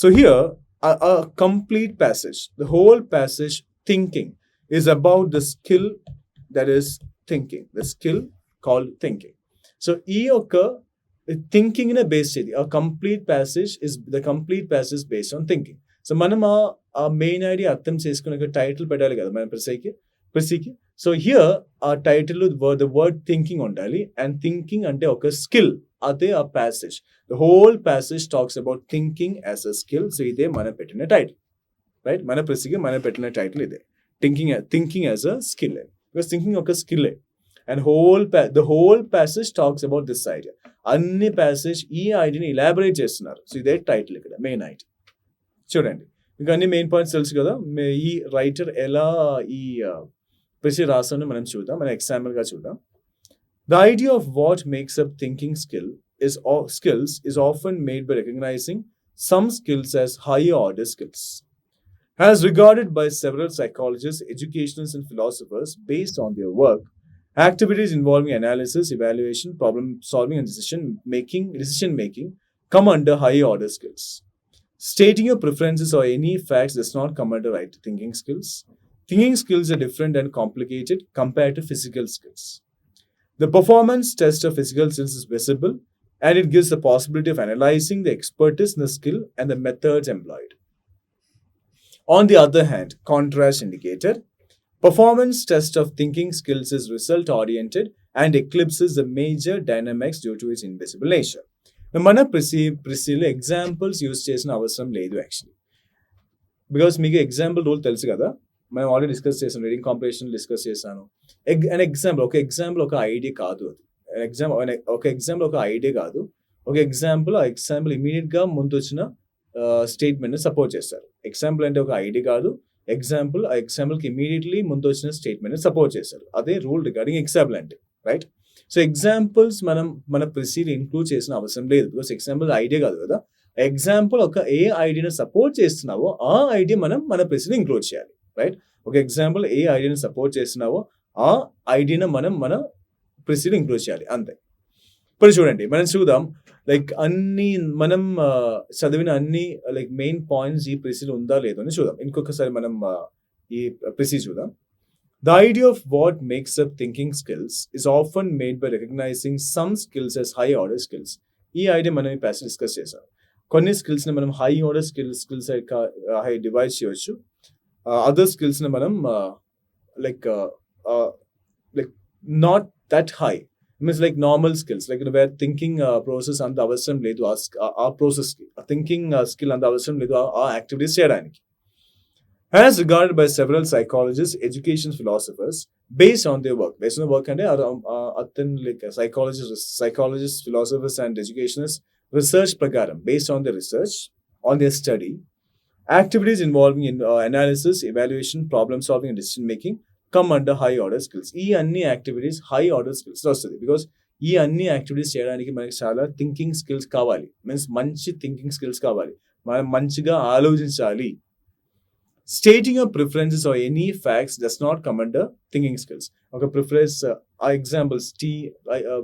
So here a complete passage, the whole passage thinking is about the skill that is thinking, the skill called thinking. So ee oka thinking in a base chedi, a complete passage is the complete passage based on thinking. So manam a main idea అర్థం చేసుకునే title పెట్టాలి కదా మనం ప్రెసీకి. So here ఆ title the word thinking ఉండాలి, and thinking అంటే ఒక skill, అదే ఆ passage. The whole passage talks about thinking as a skill. So ఇదే మనం పెట్టిన టైటిల్, రైట్? మన ప్రెసీకి మనం పెట్టిన టైటిల్ ఇదే, thinking as a skill, because thinking ఒక skill. And the whole passage talks about this idea. అన్ని ప్యాసేజ్ ఈ ఐడియాని ఇలాబరేట్ చేస్తున్నారు. సో ఇదే టైటిల్ ఇక్కడ, మెయిన్ ఐడియా. చూడండి, ఇంకా అన్ని మెయిన్ పాయింట్స్ తెలుసు కదా. ఈ రైటర్ ఎలా ఈ ప్రెసీ రాసాను మనం చూద్దాం, మన ఎగ్జాంపుల్గా చూద్దాం. The idea of what makes up thinking skills is often made by recognizing some skills as higher order skills. As regarded by several psychologists, educationists, and philosophers based on their work, activities involving analysis, evaluation, problem solving, and decision making come under higher order skills. Stating your preferences or any facts does not come under right thinking skills. Thinking skills are different and complicated compared to physical skills. The performance test of physical skills is visible, and it gives the possibility of analyzing the expertise in the skill and the methods employed. On the other hand, contrast indicated, performance test of thinking skills is result-oriented and eclipses the major dynamics due to its invisible nature. మన ప్రిసీలో examples use చేసిన అవసరం లేదు actually, because మీకు example rule తెలుసు కదా, మనం already discuss చేసాను, reading competition discuss చేశాను. ఒక ఎగ్జాంపుల్ ఒక ఐడియా కాదు, అది ఒక ఎగ్జాంపుల్ ఒక ఐడియా కాదు. ఒక ఎగ్జాంపుల్ ఇమీడియట్గా ముందు వచ్చిన స్టేట్మెంట్ని సపోర్ట్ చేస్తారు. ఎగ్జాంపుల్ అంటే ఒక ఐడియా కాదు, ఆ ఎగ్జాంపుల్కి ఇమీడియట్లీ ముందు వచ్చిన స్టేట్మెంట్ని సపోర్ట్ చేస్తారు. అదే రూల్ రిగార్డింగ్ ఎగ్జాంపుల్ అంటే, రైట్? సో ఎగ్జాంపుల్స్ మన ప్రిసీలో ఇంక్లూడ్ చేసిన అవసరం లేదు, బికాస్ ఎగ్జాంపుల్ ఐడియా కాదు కదా. ఎగ్జాంపుల్ ఏ ఐడియాని సపోర్ట్ చేస్తున్నావో ఆ ఐడియా మన ప్రిసీలో ఇంక్లూడ్ చేయాలి, రైట్? ఒక ఎగ్జాంపుల్ ఏ ఐడియాని సపోర్ట్ చేస్తున్నావో ఆ ఐడియాని మన ప్రిసీలో ఇంక్లూడ్ చేయాలి, అంతే. ఇప్పుడు చూడండి, మనం చూద్దాం, మనం చదివిన అన్ని మెయిన్ పాయింట్స్ ఈ ప్రిసీలో ఉందా లేదో అని చూద్దాం. ఇంకొకసారి మనం ఈ ప్రిసీ చూద్దాం. The idea of what makes up thinking skills is often made by recognizing some skills as high order skills. ఈ ఐడియా మనం ఈ ప్యాసేజ్ డిస్కస్ చేసాం. కొన్ని స్కిల్స్ని మనం హై ఆర్డర్ స్కిల్స్ డివైడ్ చేయవచ్చు. అదర్ స్కిల్స్ని మనం not that high, means normal skills, where thinking process అంత అవసరం లేదు, ఆ ప్రాసెస్కి థింకింగ్ స్కిల్ అంత అవసరం లేదు ఆ యాక్టివిటీస్ చేయడానికి. As regarded by several psychologists, education philosophers, based on their work అంటే psychologists, philosophers and educationists research ప్రకారం, based on their research, on their study, activities involving in analysis, evaluation, problem solving, and decision making come under high order skills. ఈ అన్ని activities high order skills వస్తుంది, because ఈ అన్ని activities చేయడానికి మనకి చాలా thinking skills కావాలి, మీన్స్ మంచి థింకింగ్ స్కిల్స్ కావాలి, మనం మంచిగా ఆలోచించాలి. Stating your preferences or any facts does not come under thinking skills. Okay, preference, examples, tea,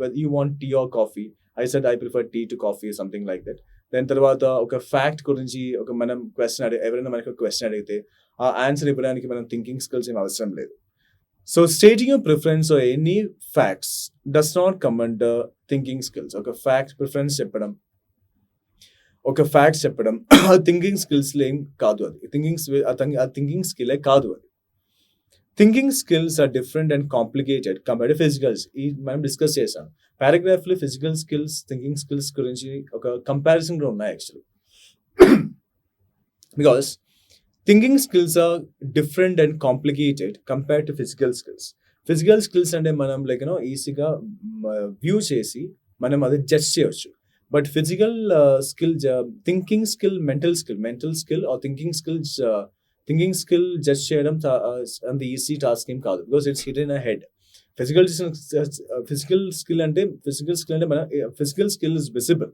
whether you want tea or coffee. I said I prefer tea to coffee, something like that. Then తర్వాత ఒక fact గురించి మనం ఎవరైనా మనకు question అడిగితే ఆ answer ఇవ్వడానికి మనం థింకింగ్ స్కిల్స్ ఏం అవసరం లేదు. So stating your preference or any facts does not come under thinking skills. ఒక ఫ్యాక్ట్ ప్రిఫరెన్స్ చెప్పడం, ఒక ఫ్యాక్ట్స్ చెప్పడం థింకింగ్ స్కిల్స్లో ఏం కాదు, అది థింకింగ్ స్కిల్లే కాదు. అది thinking skills are different and complicated compared to physicals. ఈ మనం డిస్కస్ చేసాం పారాగ్రాఫ్లో, ఫిజికల్ స్కిల్స్ థింకింగ్ స్కిల్స్ గురించి ఒక కంపారిజన్ కూడా ఉన్నాయి actually, because thinking skills are different and complicated compared to physical skills. Physical skills అంటే మనం ఈజీగా వ్యూ చేసి మనం అది జడ్జ్ చేయవచ్చు. But physical skill, thinking skill, mental skill or thinking skill just చేయడం and the easy task ఏం కాదు, because it's hidden in a head. Physical skill అంటే మన physical skill is visible.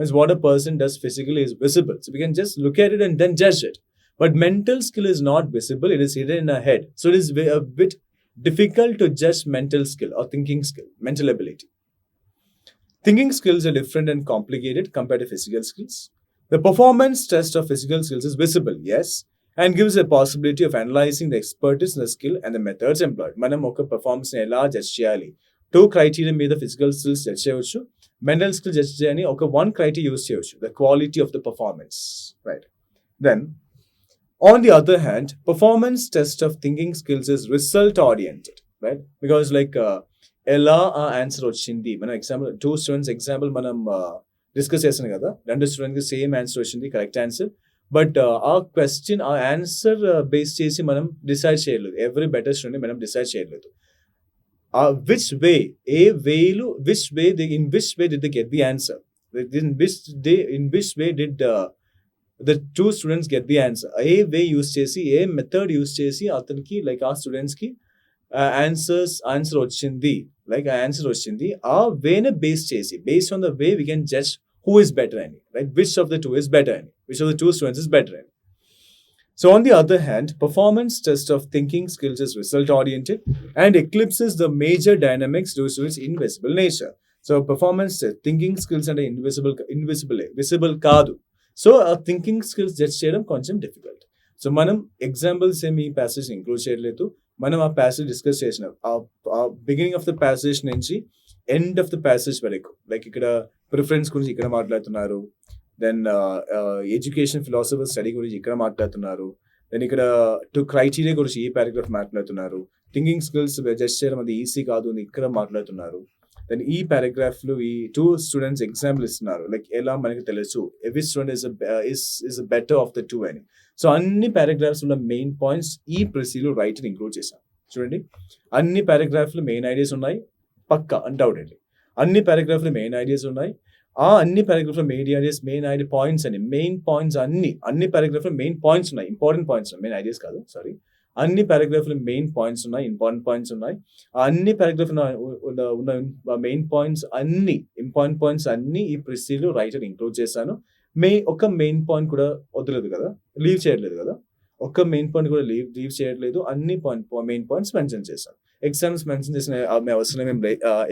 Means what a person does physically is visible. So we can just look at it and then judge it. But mental skill is not visible. It is hidden in our head. So it is a bit difficult to judge mental skill or thinking skill, mental ability. Thinking skills are different and complicated compared to physical skills. The performance test of physical skills is visible, yes, and gives a possibility of analyzing the expertise in the skill and the methods employed. Manam oka performance ni ela judge cheyali. 2 criteria మీద physical skills judge చేయవచ్చు. Mental skills judge చేయని ఒక 1 criteria use చేయవచ్చు. The quality of the performance, right? Then, on the other hand, performance test of thinking skills is result oriented, right? Because like ఎలా ఆ answer వచ్చింది, మనం example 2 students example మనం discuss చేస్తున్నాం కదా, 2 స్టూడెంట్కి సేమ్ ఆన్సర్ వచ్చింది, కరెక్ట్ ఆన్సర్. బట్ ఆ క్వశ్చన్ ఆ ఆన్సర్ బేస్ చేసి మనం డిసైడ్ చేయలేదు. ఎవ్రీ బెటర్ స్టూడెంట్ మనం డిసైడ్ చేయలేదు. Which way did they get the answer? In which way did the 2 students get the answer? A way use chesi, a method use chesi ataniki like our students ki answer ochindi, like answer ochindi, aa way ne base chesi, based on the way we can judge who is better any, right? Which of the 2 is better any, which of the 2 students is better any. So on the other hand, performance test of thinking skills is result oriented and eclipses the major dynamics due to its invisible nature. So performance test, thinking skills and visible kaadu. So a thinking skills judge cheyadam koncham difficult. So manam examples em ee passage include cheyaledu. Manam aa passage discuss chesinam beginning of the passage nunchi end of the passage varaku, like ikkada preference gurinchi ikkada maatladutunnaru, then education philosopher study గురించి ఇక్కడ మాట్లాడుతున్నారు, then ఇక్కడ 2 criteria గురించి ఈ paragraph మాట్లాడుతున్నారు, thinking skills judge చేయడం అది easy కాదు అని ఇక్కడ మాట్లాడుతున్నారు. దెన్ ఈ పారాగ్రాఫ్లో ఈ 2 స్టూడెంట్స్ ఎగ్జాంపుల్ ఇస్తున్నారు, లైక్ ఎలా మనకి తెలుసు every student is better of the 2 అని. సో అన్ని పారాగ్రాఫ్స్ ఉన్న మెయిన్ పాయింట్స్ ఈ ప్రెసీలో రైట్ ఇంక్లూడ్ చేశాను. చూడండి, అన్ని పారాగ్రాఫ్లో మెయిన్ ఐడియాస్ ఉన్నాయి, పక్కా అన్డౌటెడ్లీ అన్ని పారాగ్రాఫ్లో మెయిన్ ఐడియాస్ ఉన్నాయి. అన్ని పారాగ్రాఫ్లో మెయిన్ ఐడియా పాయింట్స్ అని మెయిన్ పాయింట్స్ అన్ని పారాగ్రాఫ్లో మెయిన్ పాయింట్స్ ఉన్నాయి, ఇంపార్టెంట్ పాయింట్స్ ఉన్నాయి, మెయిన్ ఐడియాస్ కాదు, సారీ. అన్ని పారాగ్రాఫ్లో మెయిన్ పాయింట్స్ ఉన్నాయి, ఇంపార్టెంట్ పాయింట్స్ ఉన్నాయి. అన్ని పారాగ్రాఫ్ ఉన్న మెయిన్ పాయింట్స్ అన్ని ఇంపార్టెంట్ పాయింట్స్ అన్ని ఈ ప్రెసీలో రైటర్ ఇంక్లూడ్ చేశాను. ఒక మెయిన్ పాయింట్ కూడా వదలలేదు కదా, లీవ్ చేయట్లేదు కదా, ఒక్క మెయిన్ పాయింట్ కూడా లీవ్ చేయట్లేదు, అన్ని మెయిన్ పాయింట్స్ మెన్షన్ చేశాను. ఎగ్జామ్స్ మెన్షన్ చేసిన అవసరం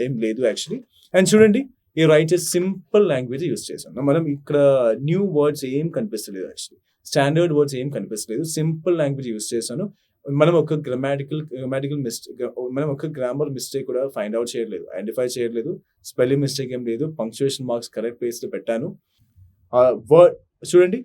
ఏం లేదు యాక్చువల్లీ. అండ్ చూడండి, ఈ రైటర్ సింపుల్ లాంగ్వేజ్ యూస్ చేశాను. మనం ఇక్కడ న్యూ వర్డ్స్ ఏం కనిపిస్తలేదు, యాక్చువల్లీ స్టాండర్డ్ వర్డ్స్ ఏం కనిపిస్తలేదు, సింపుల్ లాంగ్వేజ్ యూస్ చేశాను. మనం ఒక గ్రామటికల్ మిస్టేక్, మనం ఒక గ్రామర్ మిస్టేక్ కూడా ఫైండ్ అవుట్ చేయట్లేదు, ఐడెంటిఫై చేయట్లేదు, స్పెల్లింగ్ మిస్టేక్ ఏం లేదు, పంక్చుయేషన్ మార్క్స్ కరెక్ట్ ప్లేస్లో పెట్టాను. వర్డ్ చూడండి,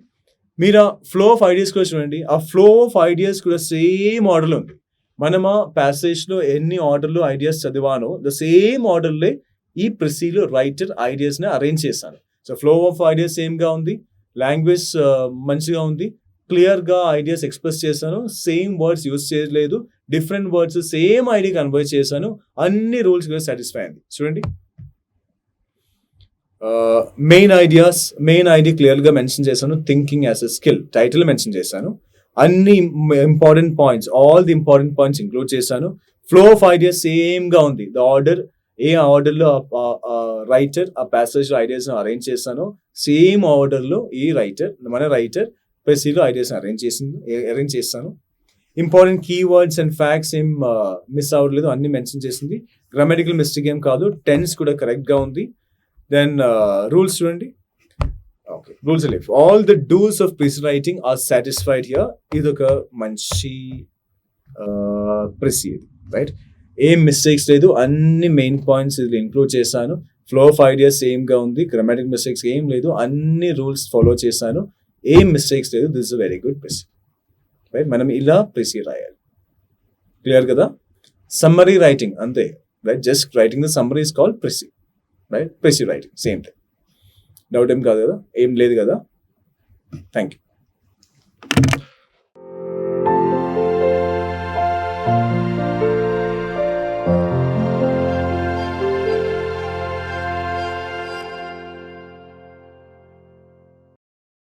మీరు ఆ ఫ్లో ఆఫ్ ఐడియాస్ కూడా చూడండి, ఆ ఫ్లో ఆఫ్ ఐడియాస్ కూడా సేమ్ ఆర్డర్లో ఉంది. మనం ఆ ప్యాసేజ్లో ఎన్ని ఆర్డర్లో ఐడియాస్ చదివానో ద సేమ్ ఆర్డర్లే ఈ ప్రెసీలో రైటర్ ఐడియాస్ని అరేంజ్ చేశాను. సో ఫ్లో ఆఫ్ ఐడియాస్ సేమ్గా ఉంది, లాంగ్వేజ్ మంచిగా ఉంది, క్లియర్గా ఐడియాస్ ఎక్స్ప్రెస్ చేశాను, సేమ్ వర్డ్స్ యూజ్ చేయలేదు, different words same idea convert చేశాను, అన్ని రూల్స్ కూడా సాటిస్ఫై అయింది. చూడండి, మెయిన్ ఐడియా క్లియర్గా మెన్షన్ చేశాను, thinking as a skill title mention చేశాను, అన్ని important points all the important points include చేశాను. ఫ్లో ఆఫ్ ఐడియాస్ సేమ్గా ఉంది, ద ఆర్డర్ ఏ ఆర్డర్లో రైటర్ ఆ ప్యాసేజ్లో ఐడియాస్ని అరేంజ్ చేశాను, సేమ్ ఆర్డర్లో మన రైటర్ ప్రెసీలో ఐడియాస్ని అరేంజ్ చేస్తాను. ఇంపార్టెంట్ కీవర్డ్స్ అండ్ ఫ్యాక్ట్స్ ఏం మిస్ అవ్వట్లేదు, అన్ని మెన్షన్ చేసింది. గ్రామటికల్ మిస్టేక్ ఏం కాదు, టెన్స్ కూడా కరెక్ట్గా ఉంది. దెన్ రూల్స్ చూడండి, ఓకే, రూల్స్ లేవు. All the dos of precis writing are satisfied here. ఇది ఒక మంచి ప్రెసీ, రైట్, ఏం మిస్టేక్స్ లేదు, అన్ని మెయిన్ పాయింట్స్ ఇది ఇంక్లూడ్ చేశాను. ఫ్లో ఆఫ్ ఐడియాస్ సేమ్గా ఉంది, గ్రామటికల్ మిస్టేక్స్ ఏం లేదు, అన్ని రూల్స్ ఫాలో చేశాను, ఏం మిస్టేక్స్ లేదు. This is very good ప్రెసీ, right. మనం ఇలా ప్రెసీ రాయాలి, క్లియర్ కదా. సమ్మరీ రైటింగ్ అంతే, right, just writing the summary is called ప్రెసీ, right. ప్రెసీ writing same time, doubt ఏం కాదు కదా, ఏం లేదు కదా. Thank you.